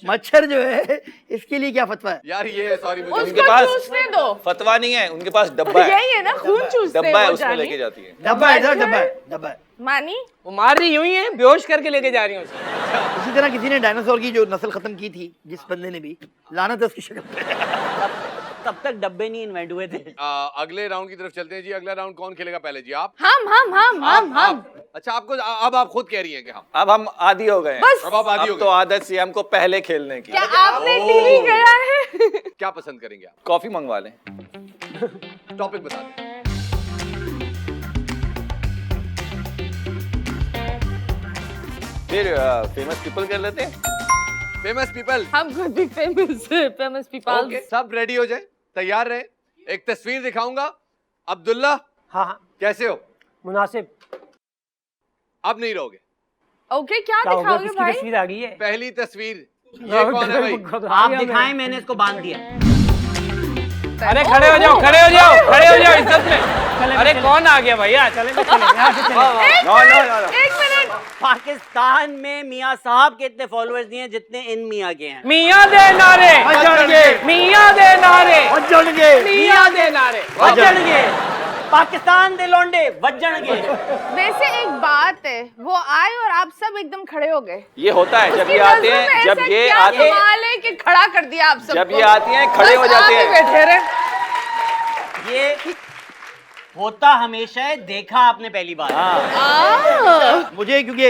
मच्छर जो है इसके लिए क्या फतवा है? यार ये सॉरी मुझे उनके उसको पास चूसने दो। फतवा नहीं है, उनके पास डब्बा है, यही है ना, खून चूसते डब्बा है वो उसमें जानी। लेके जाती है। डब्बा है सर, डब्बा है, डब्बा है। मानी वो मार रही यूं ही है, बेहोश करके लेके जा रही है उसको। इसी तरह किसी ने डायनासोर की जो नस्ल खत्म की थी, जिस बंदे ने भी, लानत है उसकी शक्ल पे। तब तक डब्बे नहीं इन्वेंट हुए थे। अगले राउंड की तरफ चलते हैं जी। अगला राउंड कौन खेलेगा पहले जी? आप? हम अच्छा आपको अब आप खुद कह रही हैं कि हम अब हम आदी हो गए हैं। बस। अब आप आदी हो अब तो गए। आदत सी है हमको पहले खेलने की। क्या आपने टीवी गया है? क्या पसंद करेंगे आप? कॉफी मंगवा लें। टॉपिक बता दें। फिर फेमस पीपल कर लेते हैं। Famous people. हम खुद भी फेमस पीपल। ओके सब रेडी हो जाए, तैयार रहे। एक तस्वीर दिखाऊंगा। अब्दुल्ला हाँ हाँ कैसे हो? मुनासिब। अब नहीं रहोगे। ओके क्या क्या हो गया, दिखाओगे किसकी भाई? तस्वीर आ गई है? पहली तस्वीर ये कौन है भाई? आप दिखाएं, मैंने इसको बांध दिया। अरे खड़े हो जाओ, खड़े हो जाओ, खड़े हो जाओ इज्जत में। अरे कौन आ गया भैया? चले चले यहाँ से चले। नो नो नो एक मिनट। पाकिस्तान में मियाँ साहब के इतने फॉलोअर्स नहीं है जितने इन मियाँ के हैं। मियाँ दे नारे, मियाँ दे नारे, मियाँ दे नारे। वजणगे पाकिस्तान दे लोंडे वजणगे। वैसे एक बात है, वो आए और आप सब एकदम खड़े हो गए। ये होता है जब उसकी ये आते नज़रों में हैं, जब ऐसा ये क्या आते हैं, कमाल है कि खड़ा कर दिया आप सबको। जब ये आती हैं खड़े हो बस जाते आप ही हैं। बैठे रहे। ये होता हमेशा है, देखा आपने पहली बार। मुझे क्योंकि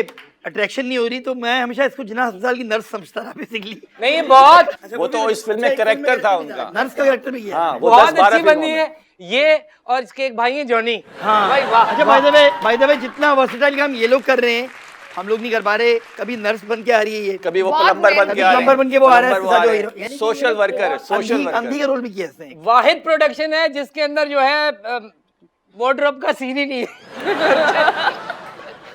अट्रैक्शन नहीं हो रही, तो मैं हमेशा इसको जिना अस्पताल की नर्स समझता था बेसिकली। नहीं ये बहुत वो तो इस फिल्म में करेक्टर था उनका। नर्स का करेक्टर भी किया। हाँ वो बहुत 10-12 अच्छी फिल्मों बंदी में। है ये। और इसके एक भाई है जॉनी। हाँ भाई वाह। अच्छा बाय द वे जितना वर्सेटाइल काम ये लोग कर रहे हैं, हम लोग नहीं कर पा रहे। कभी नर्स बन के आ रही है ये, कभी वो बहुत प्लम्बर बन कभी के आ रहे प्लम्बर बन के वो आ रहा है, प्लम्बर वो आ जो रहे हीरो- हैं। यानी कि सोशल वर्कर, सोशल अंधी का वर्कर। रोल भी किया इसने। वाहिद प्रोडक्शन है जिसके अंदर जो है वार्डरोब का सीन ही नहीं है।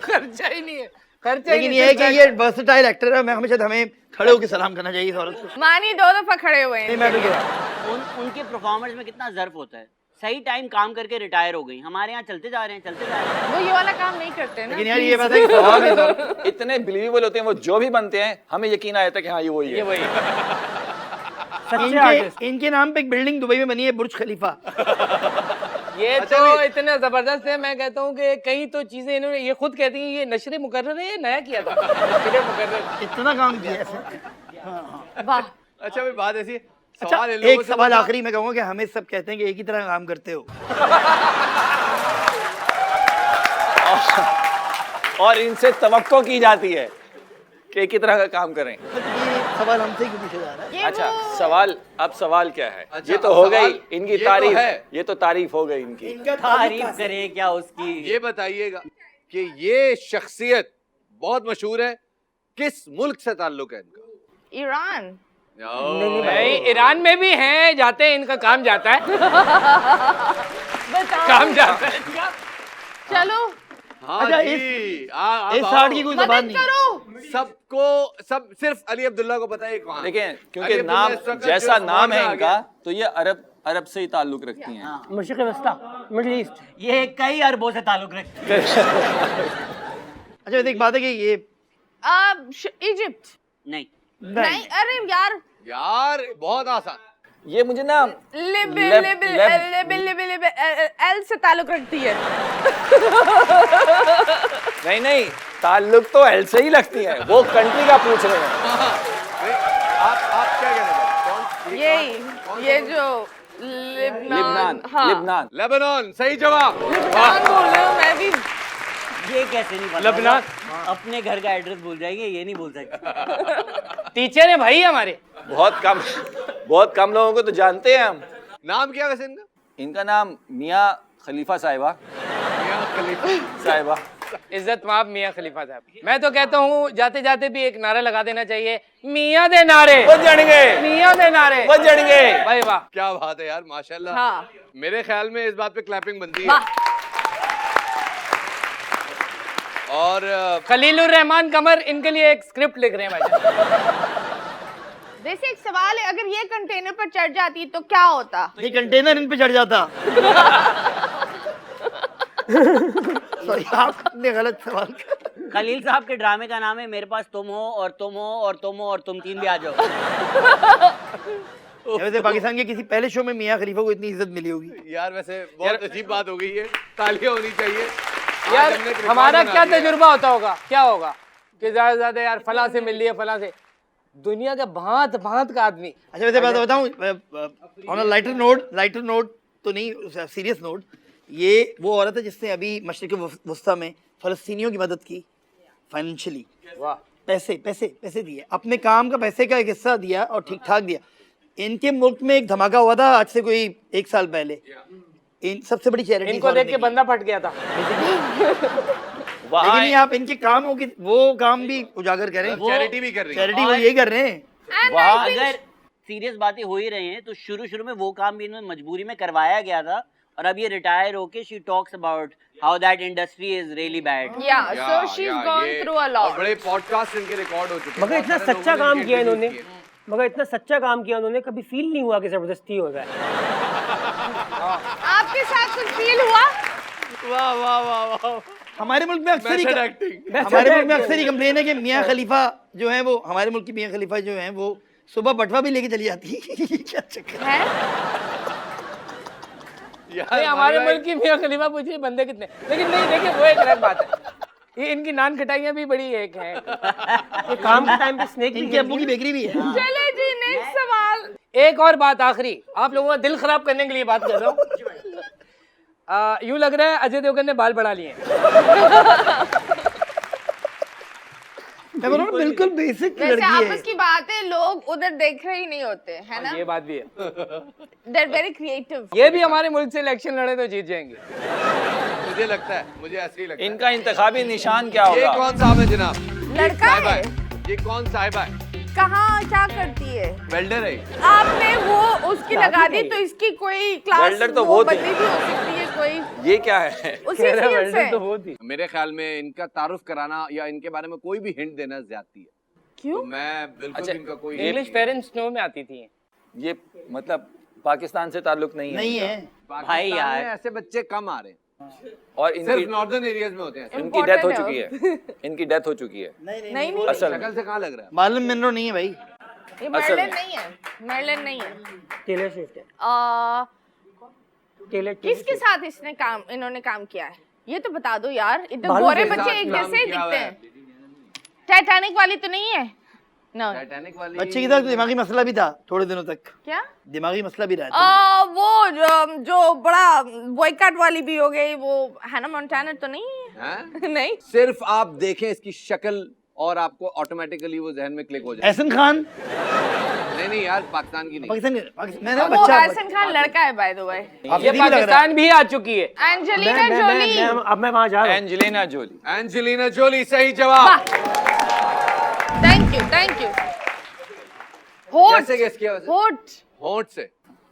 खर्चा ही नहीं है, खर्चा ही लेकिन नहीं ये है कि सिर्फ ये वर्सेटाइल एक्टर है। मैं हमेशा हमें खड़े होकर सलाम करना चाहिए इस औरत को। मानी 2 दफा खड़े हुए नहीं, हैं। मैं तो कह रहा हूं। उनके परफॉर्मेंस में कितना ज़र्फ होता है। सही टाइम काम करके रिटायर हो गई। हमारे यहाँ चलते जा रहे हैं, चलते जा रहे हैं। वो ये वाला काम नहीं करते ना। लेकिन यार ये बात है कि सवाल है सर। इतने बिलीवेबल होते हैं वो जो भी बनते हैं, हमें यकीन आया था कि हाँ ये वही ये है। वही। सच्चे आर्टिस्ट। इनके नाम पे एक बिल्डिंग दुबई में बनी है, बुर्ज खलीफा। ये तो इतना जबरदस्त है, मैं कहता हूँ कि कई तो चीजें इन्होंने, ये खुद कहती हैं ये नशरे मुकर्रर है, ये नया किया था नशरे मुकर्रर। इतना काम किया है ऐसे। वाह। अच्छा भाई बात ऐसी है, अच्छा सवाल इन लोगों एक से सवाल पूछा- आखिरी में कहूंगा कि हमें सब कहते हैं कि एक ही तरह काम करते हो। और इनसे तवक्को की जाती है कि एक ही तरह का काम करें। ये सवाल हमसे क्यों पूछा जा रहा है? ये अच्छा वो- सवाल, अब सवाल क्या है? अच्छा, ये तो अब हो सवाल- गई इनकी ये तो तारीफ, है। ये तो तारीफ हो गई इनकी। इनका तारीफ करें क्या उसकी। ये बताइएगा कि ये शख्सियत बहुत मशहूर है, किस मुल्क से ताल्लुक है इनका? ईरान। नहीं ईरान में भी हैं, जाते हैं, इनका काम जाता है। बताओ। काम जाता है। चलो हाँ अच्छा, जी, अब इस आओ। साठ की कोई जबान मदद नहीं। करो। सबको सब सिर्फ अली अब्दुल्ला को पता है कौन। लेकिन क्योंकि अली नाम अब्दुल्ला इस वक्त जैसा जो नाम है स्पॉट में आ इनका, गया। तो ये अरब से ही ताल्लुक रखती हैं। मशरिक वस्ता, मिडिल ईस्ट। ये कई अरबों से ताल्लुक रखते हैं। अच्छा वैसे एक बात है कि ये इजिप्ट। नहीं, नहीं अरे यार यार बहुत आसान। ये मुझे ना एल से ताल्लुक रखती है। नहीं ताल्लुक तो एल से ही लगती है, वो कंट्री का पूछ रहे हैं। आप क्या कहना चाहते हैं? यही ये जो लिबनान, हाँ लिबनान। लेबनान, सही जवाब। लिबनान बोल रही हूँ मैं भी। ये कैसे नहीं पता लेबनान। होगा? अपने घर का एड्रेस भूल जाएंगे, ये नहीं बोल सकते। टीचर है भाई हमारे। बहुत कम लोगों को तो जानते हैं हम। नाम क्या वैसे इनका? इनका नाम मियाँ खलीफा साहिबा साहिबा। इज्जत माफ मियाँ खलीफा साहब। मैं तो कहता हूँ जाते जाते भी एक नारा लगा देना चाहिए, मियाँ दे नारे बच जाएंगे, मियाँ दे नारे बच जाएंगे। भाई वाह, क्या बात है यार, माशाल्लाह। हाँ मेरे ख्याल में इस बात पे क्लैपिंग बनती है। वाह। और खलीलुर रहमान कमर इनके लिए एक स्क्रिप्ट लिख रहे हैं भाई। वैसे एक सवाल है, अगर ये कंटेनर पर चढ़ जाती तो क्या होता? ये कंटेनर इन पे चढ़ जाता। सॉरी, आपने गलत सवाल किया। खलील साहब के ड्रामे का नाम है मेरे पास तुम हो और तुम हो और तुम हो और तुम तीन भी आ जाओ। वैसे पाकिस्तान के किसी पहले शो में मियाँ खलीफा को इतनी इज्जत मिली होगी। यार वैसे बहुत अजीब बात हो गई है, तालियां होनी चाहिए। यार आज हमने एक रिकॉर्ड हमारा बना क्या दिया है। तजुर्बा होता होगा, क्या होगा कि ज्यादा से ज्यादा यार फला से मिल लिया, फला से। दुनिया का भांत भांत का आदमी। अच्छा वैसे बात बताऊं, ऑन अ लाइटर नोट तो नहीं, सीरियस नोट, ये वो औरत है जिसने अभी मशरिक़ वस्ता में फ़लस्तीनियों की मदद की फाइनेंशियली। वाह, पैसे दिए, अपने काम का पैसे का एक हिस्सा दिया और ठीक ठाक दिया। इनके मुल्क में एक धमाका हुआ था आज से कोई 1 साल पहले, इन सबसे बड़ी चैरिटी इनको देख के बंदा फट गया था। लेकिन ये आप इनके कामों की वो काम भी उजागर करें, चैरिटी भी कर रही है। चैरिटी वो यही कर रहे हैं। वहाँ अगर सीरियस बातें हो ही रही हैं तो शुरू में वो काम भी इन्होंने मजबूरी में करवाया गया था, और अब ये रिटायर होके she talks about how that industry is really bad. Yeah, so she's gone through a lot. और बड़े पॉडकास्ट इनके रिकॉर्ड हो चुके हैं। मगर इतना बहुत सारे सच्चा लोगों ने काम इनके किया interviews इन्होंने, किए। मगर इतना सच्चा काम किया उन्होंने, कभी फील नहीं हुआ कि जबरदस्ती हो रहा है। आपके साथ कुछ फील हुआ? वाह वाह वाह वाह। हमारे मुल्क में अक्सर ही Method acting। हमारे मुल्क में अक्सर ही कंप्लेन है कि मियाँ खलीफा जो है वो, हमारे मुल्क की मियाँ खलीफा जो है वो सुबह बटवा भी लेके चली जाती है। क्या चक्कर है? नहीं, हमारे मुल्क की मियाँ खलीफा पूछिए बंदे कितने, लेकिन नहीं देखिए वो एक अलग बात है। ये इनकी नान खटाइयाँ भी बड़ी एक हैं। ये काम के टाइम पे स्नेक इनके अब्बू की बेकरी भी है। चले जी, नेक्स्ट सवाल। एक और बात आखिरी, आप लोगों का दिल खराब करने के लिए बात कर रहा हूँ। यूं लग रहा है अजय देवगन ने बाल बढ़ा लिए हैं। मैं बोल रहा हूँ बिल्कुल बेसिक वैसे लड़की है। आपस की बात है, लोग उधर देख रहे ही नहीं होते, है ना? ये बात भी है। They're very creative. ये भी हमारे मुल्क से इलेक्शन लड़े तो जीत जाएंगे। मुझे लगता है, मुझे ऐसे ही लगता है। इनका इंतखाबी निशान क्या ये होगा? कौन साहब है जनाब? लड़का साहिबा है? ये कौन साहिबा है? कहाँ क्या करती है? वेल्डर है। आपने वो उसकी लगा दी तो इसकी कोई क्लास वेल्डर तो वो थी। बदली भी हो सकती है कोई ये क्या है? उसी फील्ड से। तो वो थी। मेरे ख्याल में इनका तारुफ कराना या इनके बारे में कोई भी हिंट देना ज्यादती है। क्यों? तो मैं बिल्कुल अच्छा, इनका कोई इंग्लिश पेरेंट्स स्नो में आती थी। ये मतलब पाकिस्तान से ताल्लुक नहीं है नहीं है। पाकिस्तान भाई यार। में ऐसे बच्चे कम आ रहे हैं, और सिर्फ इनकी नॉर्दर्न एरियाज में होते हैं। इनकी डेथ हो Important चुकी है। इनकी डेथ हो चुकी है नहीं असल में। शक्ल से कहाँ लग रहा है? मालूम मिनरो नहीं है भाई। ये असल मर्लिन में। नहीं है, मर्लिन नहीं है। टेलर स्विफ्ट है। टेलर किसके साथ इसने काम, इन्होंने काम किया है? ये तो बता दो यार, इतने मालूम गोरे है। बच्चे एक काम जैसे ही किया हुआ दिखते है। हैं। टाइटैनिक वाली तो नहीं है ना? टाइटैनिक वाली बच्चे की तरह दिमागी मसला भी था थोड़े दिनों तक, क्या? दिमागी मसला भी रहा था। वो जो बड़ा बॉयकॉट वाली भी हो गई, वो हैना मोंटाना तो नहीं है? हैं? नहीं। सिर्फ आप देखें इसकी शक्ल और आपको ऑटोमेटिकली वो जहन में क्लिक हो जाए। एहसन खान नहीं यार, पाकिस्तान की नहीं। पाकिस्तान मैंने वो बच्चा एहसन खान लड़का है बाय द वे। आपको ये भी लग रहा है। पाकिस्तान भी आ चुकी है। Angelina Jolie. अब मैं वहाँ जा रहा हूँ। Angelina Jolie. एंजेलिना जोली सही जवाब। Thank you. होठ, कैसे गेस किया वैसे? होठ। होठ से।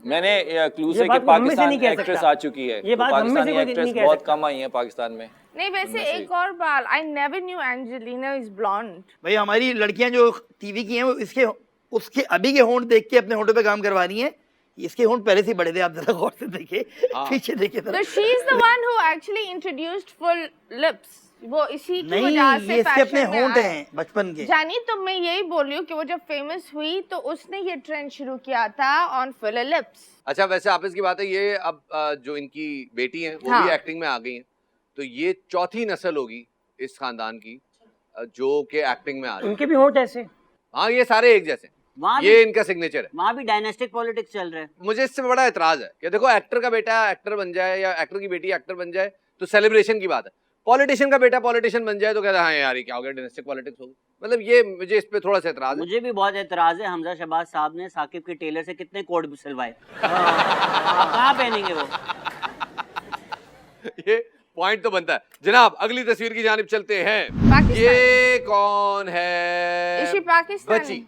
मैंने क्लू ये से कि बात हम में से पाकिस्तान नहीं कह एक्ट्रेस सकता। आ चुकी है। ये तो बात हम में से पाकिस्तानी कोई एक्ट्रेस नहीं कह बहुत सकता। कम आई है पाकिस्तान में। नहीं वैसे एक और बात, I never knew Angelina is blonde. भाई हमारी लड़कियां जो टीवी की हैं वो इसके उसके अभी के होंठ देख के अपने होंठों पे काम करवा रही हैं। इसके होंठ पहले से ही बड़े थे, आप जरा गौर से देखिए, पीछे देखिए So जरा। she's the one who actually introduced full lips. वो इसी की नहीं, वजह से ये इसके अपने fashion में होंठ आया। हैं बचपन के। जानी तो मैं यही बोल रही हूँ कि वो जब फेमस हुई तो उसने ये ट्रेंड शुरू किया था ऑन फिलर लिप्स। अच्छा वैसे आप इसकी बात है ये अब जो इनकी बेटी है वो हाँ। भी एक्टिंग में आ गई है, तो ये चौथी नस्ल होगी इस खानदान की जो कि एक्टिंग में आ रही है। उनके भी होंठ ऐसे। हाँ ये सारे एक जैसे, वहाँ ये भी इनका सिग्नेचर है। वहाँ भी डायनेस्टिक पॉलिटिक्स चल रहा है। मुझे इससे बड़ा एतराज है कि देखो एक्टर का बेटा एक्टर बन जाए या एक्टर की बेटी एक्टर बन जाए तो सेलिब्रेशन की बात है, पॉलिटिशियन का बेटा पॉलिटिशियन बन जाए तो कहता है हाँ यार ये क्या हो गया, डायनेस्टिक पॉलिटिक्स हो गई। मतलब ये मुझे इस पे थोड़ा सा एतराज है। मुझे भी बहुत एतराज है। हमजा शहबाज साहब ने साकिब के टेलर से कितने कोट सिलवाए, अब कहाँ पहनेंगे वो? ये पॉइंट तो बनता है। जनाब अगली तस्वीर की जानिब चलते हैं। पाकिस्तान। ये कौन है? इसी पाकिस्तानी। बच्ची।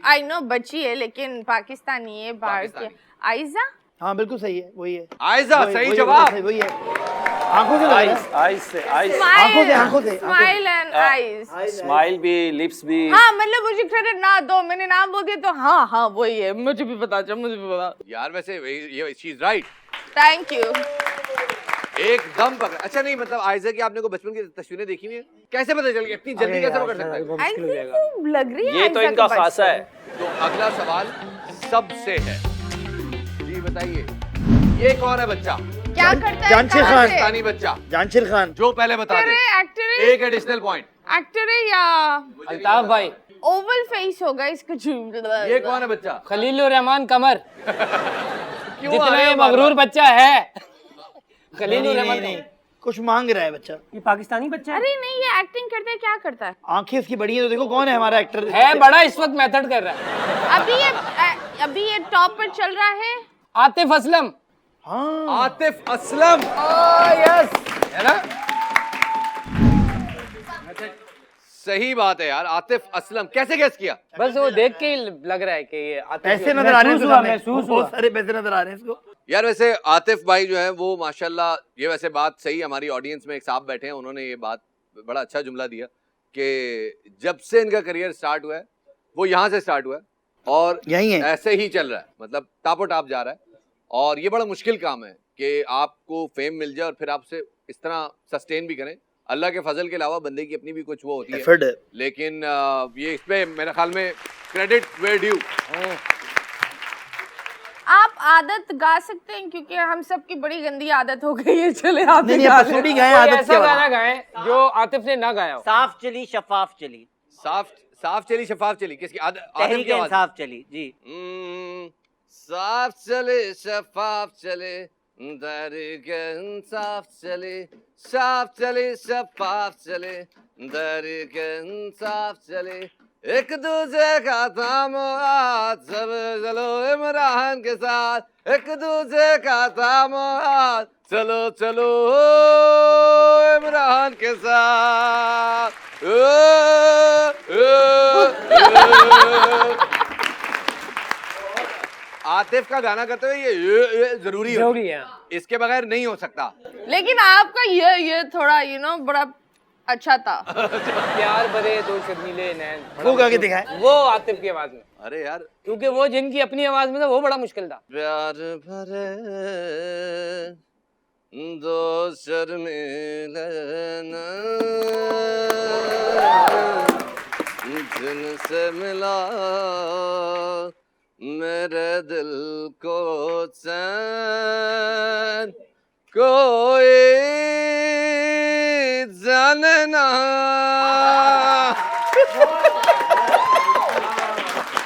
आई नो बच्ची है लेकिन पाकिस्तानी है, बाहर की। पाकिस्तानी। आयजा। हाँ बिल्कुल सही है, वही है। आयजा वही- सही वही- जवाब। वही है। आंखों से लग रहा है। आइस से आइस, आंखों से। Smile and eyes. स्माइल भी, लिप्स भी। हाँ मतलब मुझे क्रेडिट ना दो, मैंने नाम बोल दिया तो हाँ हाँ वही है, मुझे भी पता चल, मुझे भी पता। यार वैसे ये she is right, thank you. एकदम पकड़। अच्छा नहीं मतलब आयजा की आपने को बचपन की तस्वीरें देखी हुई है, कैसे पता चल गया, इतनी जल्दी कैसे पकड़ सकता है? आई थिंक लग रही है ये तो आयजा इनका का खासा बचपन। है। तो अगला सवाल सबसे है, जी बताइए ये कौन है बच्चा? क्या करता है? जानशीर कहाँ खान। से? पाकिस्तानी बच्चा जानशीर खान। जो पहले बता एक्टर दे। है, एक्टर है, एक एडिशनल पॉइंट। एक्टर है या अल्ताफ भाई, ओवल फेस होगा इसका? ये कौन है बच्चा? खलीलुर रहमान कमर। क्यों जितना आ रहे ये हो मगरूर बच्चा है, खलीलुर नहीं, रहमान नहीं, कमर। कुछ मांग रहा है बच्चा। ये पाकिस्तानी बच्चा है। अरे नहीं ये एक्टिंग करता है, क्या करता है? आंखें इसकी बड़ी हैं तो देखो कौन है हमारा एक्टर। है बड़ा, इस वक्त मेथड कर रहा है। अभी ये टॉप पर चल रहा है। आतिफ असलम। हाँ आतिफ असलम। यस, है ना? सही बात है यार, आतिफ असलम। कैसे गेस किया? बस वो देख के ही लग रहा है कि ये आतिफ। पैसे नजर आ रहे हैं महसूस इसको हुआ, सामने। महसूस बहुत हुआ। सारे पैसे नजर आ रहे हैं इसको। यार वैसे आतिफ भाई जो है वो माशाल्लाह, ये वैसे बात सही, हमारी ऑडियंस में एक साहब बैठे हैं, उन्होंने ये बात बड़ा अच्छा जुमला दिया कि जब से इनका करियर स्टार्ट हुआ है वो यहाँ से स्टार्ट हुआ है और यही है। ऐसे ही चल रहा है, मतलब टापो टाप जा रहा है। और ये बड़ा मुश्किल काम है कि आपको फेम मिल जाए और फिर आपसे इस तरह सस्टेन भी करें। अल्लाह के फजल के अलावा बंदे की अपनी भी कुछ वो होती है, एफर्ट है। लेकिन ये इस पे मेरे ख्याल में क्रेडिट वेयर ड्यू। आप आदत गा सकते हैं क्योंकि हम सब की बड़ी गंदी आदत हो गई है। चले आप नहीं भी नहीं गा आप लें। थोड़ी गाएं कोई आदत ऐसा के गाना बाद। गाएं जो आतिफ ने ना गाया हो। साफ चली शफाफ चली, साफ चली शफाफ चली, किसकी? आतिफ तहरीक की आवाज। इंसाफ चली जी। साफ चले शफाफ चले, तहरीक इंसाफ चले, साफ चले शफाफ चले, तहरीक इंसाफ चले, एक दूसरे का तामुआत सब चलो इमरान के साथ, एक दूसरे का तामुआत चलो चलो इमरान के साथ। आतिफ का गाना करते हुए ये जरूरी जरूरी है। इसके बगैर नहीं हो सकता। लेकिन आपका ये थोड़ा बड़ा अच्छा था। प्यार भरे दो शर्मीले नैन, वो गा के दिखाए। वो आतिफ की आवाज में, अरे यार क्योंकि वो जिनकी अपनी आवाज में था वो बड़ा मुश्किल था। प्यार भरे दो शर्मीले जिनसे मिला मेरे दिल को चैन कोई जाने ना।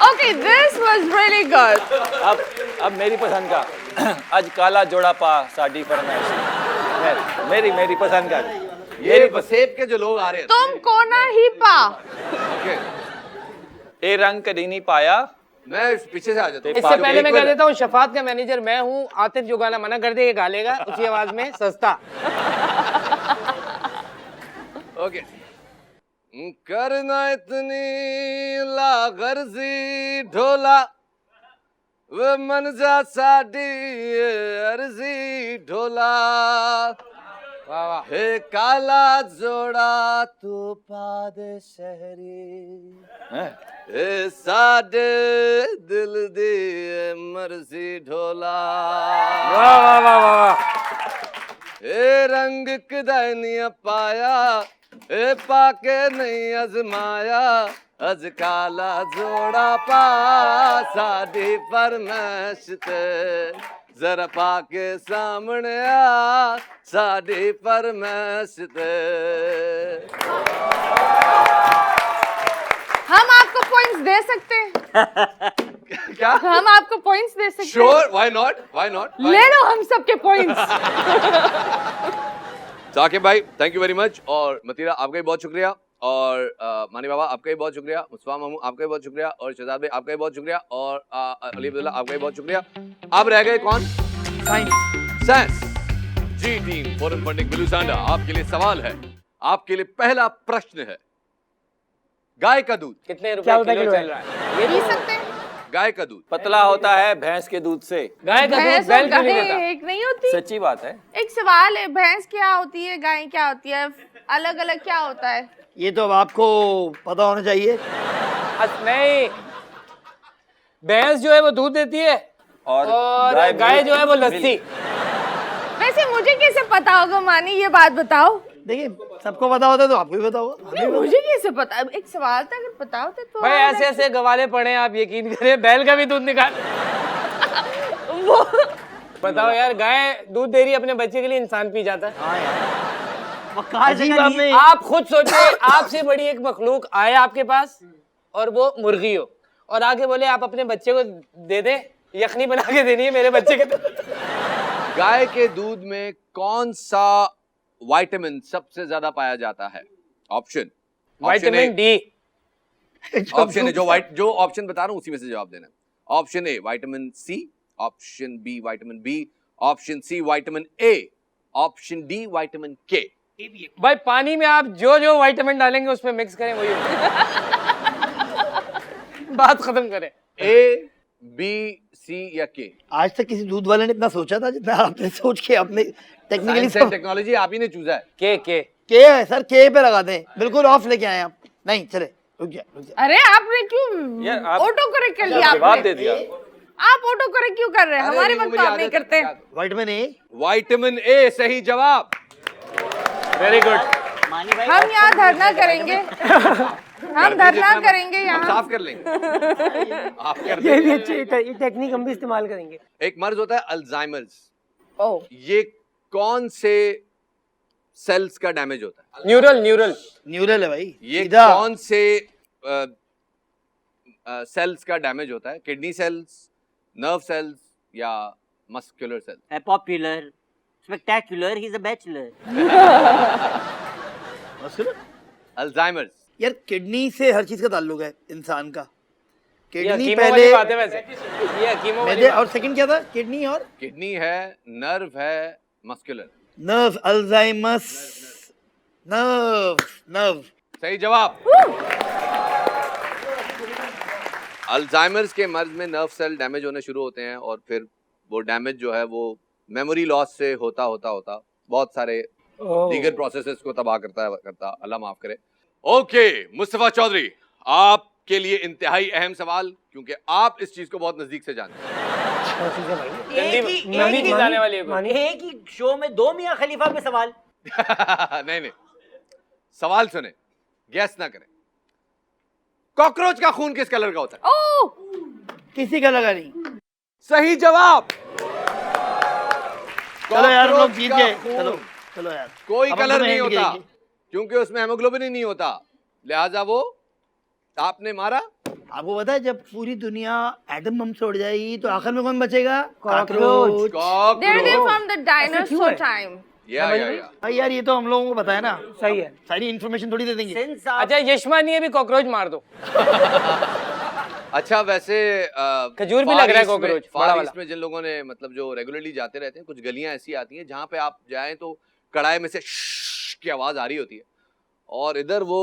Okay, this was really good. अब मेरी पसंद का आज काला जोड़ा पा साड़ी फरमाइश, मेरी पसंद का। ये बसेब के जो लोग आ रहे हैं तुम कोना ही पा। ओके, ए रंग कदी नहीं पाया। मैं पीछे से आ जाता हूँ। इससे पहले मैं कह देता हूँ शफात का मैनेजर मैं हूँ। आतिफ जो गाना मना कर दे ये गा लेगा उसी आवाज में, सस्ता। ओके, करना इतनी लागर्जी ढोला वो मन जा साडी अर्जी ढोला, वाह वाह। हे काला जोड़ा तू पाद शहरी, हे साडे दिल दी मर्जी ढोला। वाह वाह वाह वाह वाह। ए रंग कदाई नहीं पाया, ए पाके नहीं आजमाया, अज काला जोड़ा पा सादी फरमाइश ते, जरा पाके सामने आ सादी फरमाइश ते। हम आपको पॉइंट्स दे सकते हैं। क्या? हम आपको पॉइंट्स दे सकते हैं। Sure, why not, why not. ले लो हम सबके पॉइंट्स। साकिब भाई थैंक यू वेरी मच, और मतीरा आपका भी बहुत शुक्रिया, और मानी बाबा आपका भी बहुत शुक्रिया, मुस्तफा मामू आपका भी बहुत शुक्रिया, और शहजाद भाई आपका भी बहुत शुक्रिया, और अली अब्दुल्ला आपका भी बहुत शुक्रिया। अब रह गए कौन? साइंस। जी टीम फॉरेन फंडिंग बिलू सांडा, आपके लिए सवाल है। आपके लिए पहला प्रश्न है, गाय का दूध कितने क्या रुपए होता है किलो किलो चल रहा है? ये पी सकते हैं। गाय का दूध पतला होता है भैंस के दूध से। गाय का दूध भैंस और बैल क्यों नहीं गाय देता? एक नहीं होती। सच्ची बात है। एक सवाल है, भैंस क्या होती है, गाय क्या होती है, अलग अलग क्या होता है? ये तो अब आपको पता होना चाहिए। नहीं, भैंस जो है वो दूध देती है, और गाय जो है वो लस्सी। वैसे मुझे कैसे पता होगा मानी, ये बात बताओ। देखिए सबको पता होता है तो आपको भी पता होगा। नहीं, मुझे कैसे पता? एक सवाल था, अगर पता होता तो भाई ऐसे ऐसे गवाले पड़े हैं, आप यकीन करें बैल का भी दूध निकाल। वो बताओ यार, गाय दूध दे रही है अपने बच्चे के लिए, इंसान पी जाता है। हाँ यार, वकार अजीब जगह आपने आप खुद सोचिए, आपसे बड़ी एक मखलूक आए आपके पास और वो मुर्गी हो, और आके बोले आप अपने बच्चे को दे दे, यखनी बना के देनी है मेरे बच्चे के। गाय के दूध में कौन सा विटामिन सबसे ज्यादा पाया जाता है? Option vitamin D. ऑप्शन है जो ऑप्शन बता रहा हूं उसी में से जवाब देना है। Option A vitamin C, option B vitamin B, option C vitamin A, option D vitamin K. भाई पानी में आप जो जो विटामिन डालेंगे उसमें मिक्स करें, वही होगा। बात खत्म करें। ए, बी, सी या के? आज तक किसी दूध वाले ने इतना सोचा था जितना आपने सोच के आपने टेक्निकली साइंस एंड टेक्नोलॉजी आप ही ने चूजा है। के है सर, के पे लगा दें, बिल्कुल ऑफ लेके आए आप। नहीं चले, रुक जा। अरे आपने क्यों यार, आप- ऑटो करेक्ट कर लिया? जवाब आपने दे दिया। आप ऑटो करेक्ट क्यों कर रहे हैं? हमारे वक्त तो आप नहीं करते। Vitamin A. विटामिन ए सही जवाब। Very good. मानी भाई हम यहाँ धरना करेंगे। हम धरना करेंगे हम यहाँ। साफ कर लेंगे। आप कर ये भी देंगे। अच्छी टेक्निक हम भी इस्तेमाल करेंगे। एक मर्ज होता है अल्जाइमर्स, ओह, ये कौन से सेल्स का डैमेज होता है? न्यूरल है भाई। ये सीधा कौन से सेल्स का डैमेज होता है? किडनी सेल्स, नर्व सेल्स या muscular cells? Popular spectacular he is a bachelor. Alzheimer's. यार किडनी से हर चीज का ताल्लुक है इंसान का। ये किडनी हकीमों वाली पहले बात है वैसे। ये हकीमों वाली और सेकंड क्या था? किडनी और किडनी है, नर्व है, मस्कुलर। Nerve, Alzheimer's, nerve. सही जवाब। अल्जाइमर्स के मर्ज में नर्व सेल डैमेज होने शुरू होते हैं, और फिर वो डैमेज जो है वो मेमोरी लॉस से होता बहुत सारे दीगर प्रोसेसेस को तबाह करता। अल्लाह माफ करे। ओके मुस्तफा चौधरी, आपके लिए इंतहाई अहम सवाल, क्योंकि आप इस चीज को बहुत नजदीक से जानते हैं। नदी की जाने वाली है कोई। एक ही शो में दो मियां खलीफा पे सवाल। नहीं, सवाल सुने, गैस ना करें। कॉकरोच का खून किस कलर का होता है? ओह, किसी का लगा नहीं। सही जवाब। चलो यार हम लोग कॉकरोच जीत का गए। खून चलो यार, कोई अब हम कलर तुम्हें नहीं end होता, करेंगे। क्योंकि उसमें हेमोग्लोबिन ही नहीं होता, लिहाजा वो आपने मारा। आपको पता है जब पूरी दुनिया एटम बम से उड़ जाएगी तो आखिर में कौन बचेगा? Cockroach. they're there cockroach. from the dinosaur time. या भाई यार ये तो हम लोगों को पता है ना, सही है। सारी इन्फॉर्मेशन थोड़ी दे देंगे। सिंस आप अच्छा यशमानी भी कॉकरोच मार दो। अच्छा वैसे खजूर भी लग रहा है कॉकरोच, बड़ा फार वाला। ईस्ट में जिन लोगों ने मतलब जो रेगुलरली जाते रहते हैं, कुछ गलियां ऐसी आती हैं जहाँ पे आप जाएं तो कढ़ाई में से श्श की आवाज आ रही होती है, और इधर वो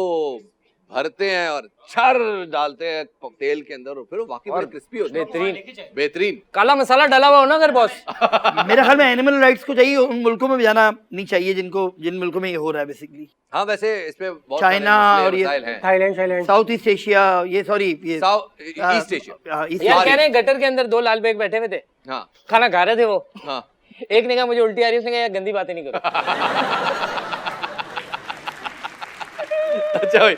भरते हैं और छर डालते हैं तेल के अंदर, और फिर वो वाकई बड़े क्रिस्पी होते हैं। बेहतरीन। काला मसाला डाला हुआ हो ना अगर बॉस। मेरे ख्याल में एनिमल राइट्स को चाहिए, उन मुल्कों में भी जाना नहीं चाहिए जिन मुल्कों में ये हो रहा है बेसिकली। हाँ वैसे इसमें बहुत चाइना सारे और ये- मसले मसाइल हैं। थाईलैंड साउथ ईस्ट एशिया, ये सॉरी ये ईस्ट एशिया। ईस्ट यार Sorry. कह रहे हैं गटर के अंदर दो लाल बेग बैठे हुए थे, हाँ खाना खा रहे थे वो, हाँ एक ने कहा मुझे उल्टी आ रही है, उसने कहा यार गंदी बातें नहीं करो। अच्छा भाई,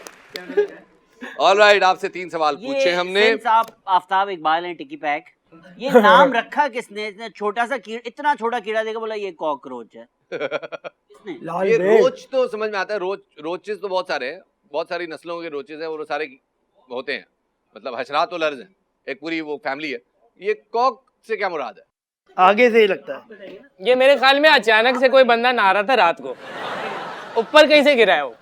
ऑलराइट, आपसे 3 सवाल पूछे हमने। since आप आफ्ताब इकबाल हैं टिकी पैक, ये नाम रखा किसने? इसने छोटा सा कीड़ा, इतना छोटा कीड़ा देखा बोला ये कॉकरोच है। किसने? लाल ये बेग। रोच तो समझ में आता है, रोचेस तो बहुत सारे हैं, बहुत सारी नस्लों के रोचेस हैं, वो सारे होते हैं, मतलब हशरात और लर्ज हैं, एक पूरी वो फैमिली है। ये कॉक से क्या मुराद है? आगे से ही लगता है। ये मेरे ख्याल में अचानक से कोई बंदा नहा रहा था रात को, ऊपर कहीं से गिरा है वो,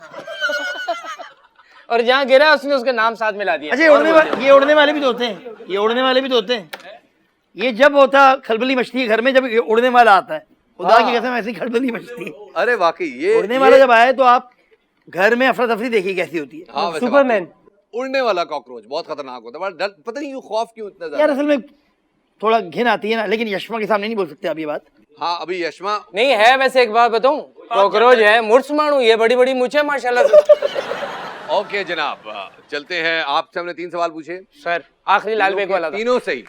और जहाँ गिरा है उसने उसका नाम साथ मिला दिया। अच्छा, ये उड़ने वाले भी तो होते हैं, ये उड़ने वाले भी तो होते हैं। ये जब होता खलबली मचती है घर में, जब ये उड़ने वाला आता है, खुदा की कसम ऐसी खलबली मचती है। अरे वाकई ये उड़ने वाला जब आए तो आप घर में अफरा तफरी देखिए कैसी होती है। हाँ, वैसे सुपरमैन। वाकई उड़ने वाला कॉकरोच बहुत खतरनाक होता है, बड़ा डर, पता नहीं क्यों खौफ क्यों इतना यार ज्यादा। असल में थोड़ा घिन आती है ना, लेकिन यशमा के सामने नहीं बोल सकते आप ये बात। हाँ, अभी यशमा नहीं है, वैसे एक बात बताऊं, कॉकरोच है, मुर्स मानू, ये बड़ी बड़ी मुझे माशाल्लाह से। ओके जनाब, चलते हैं। आपसे हमने 3 सवाल पूछे सर आखिरी लाल बेग वाला था। तीनों सही।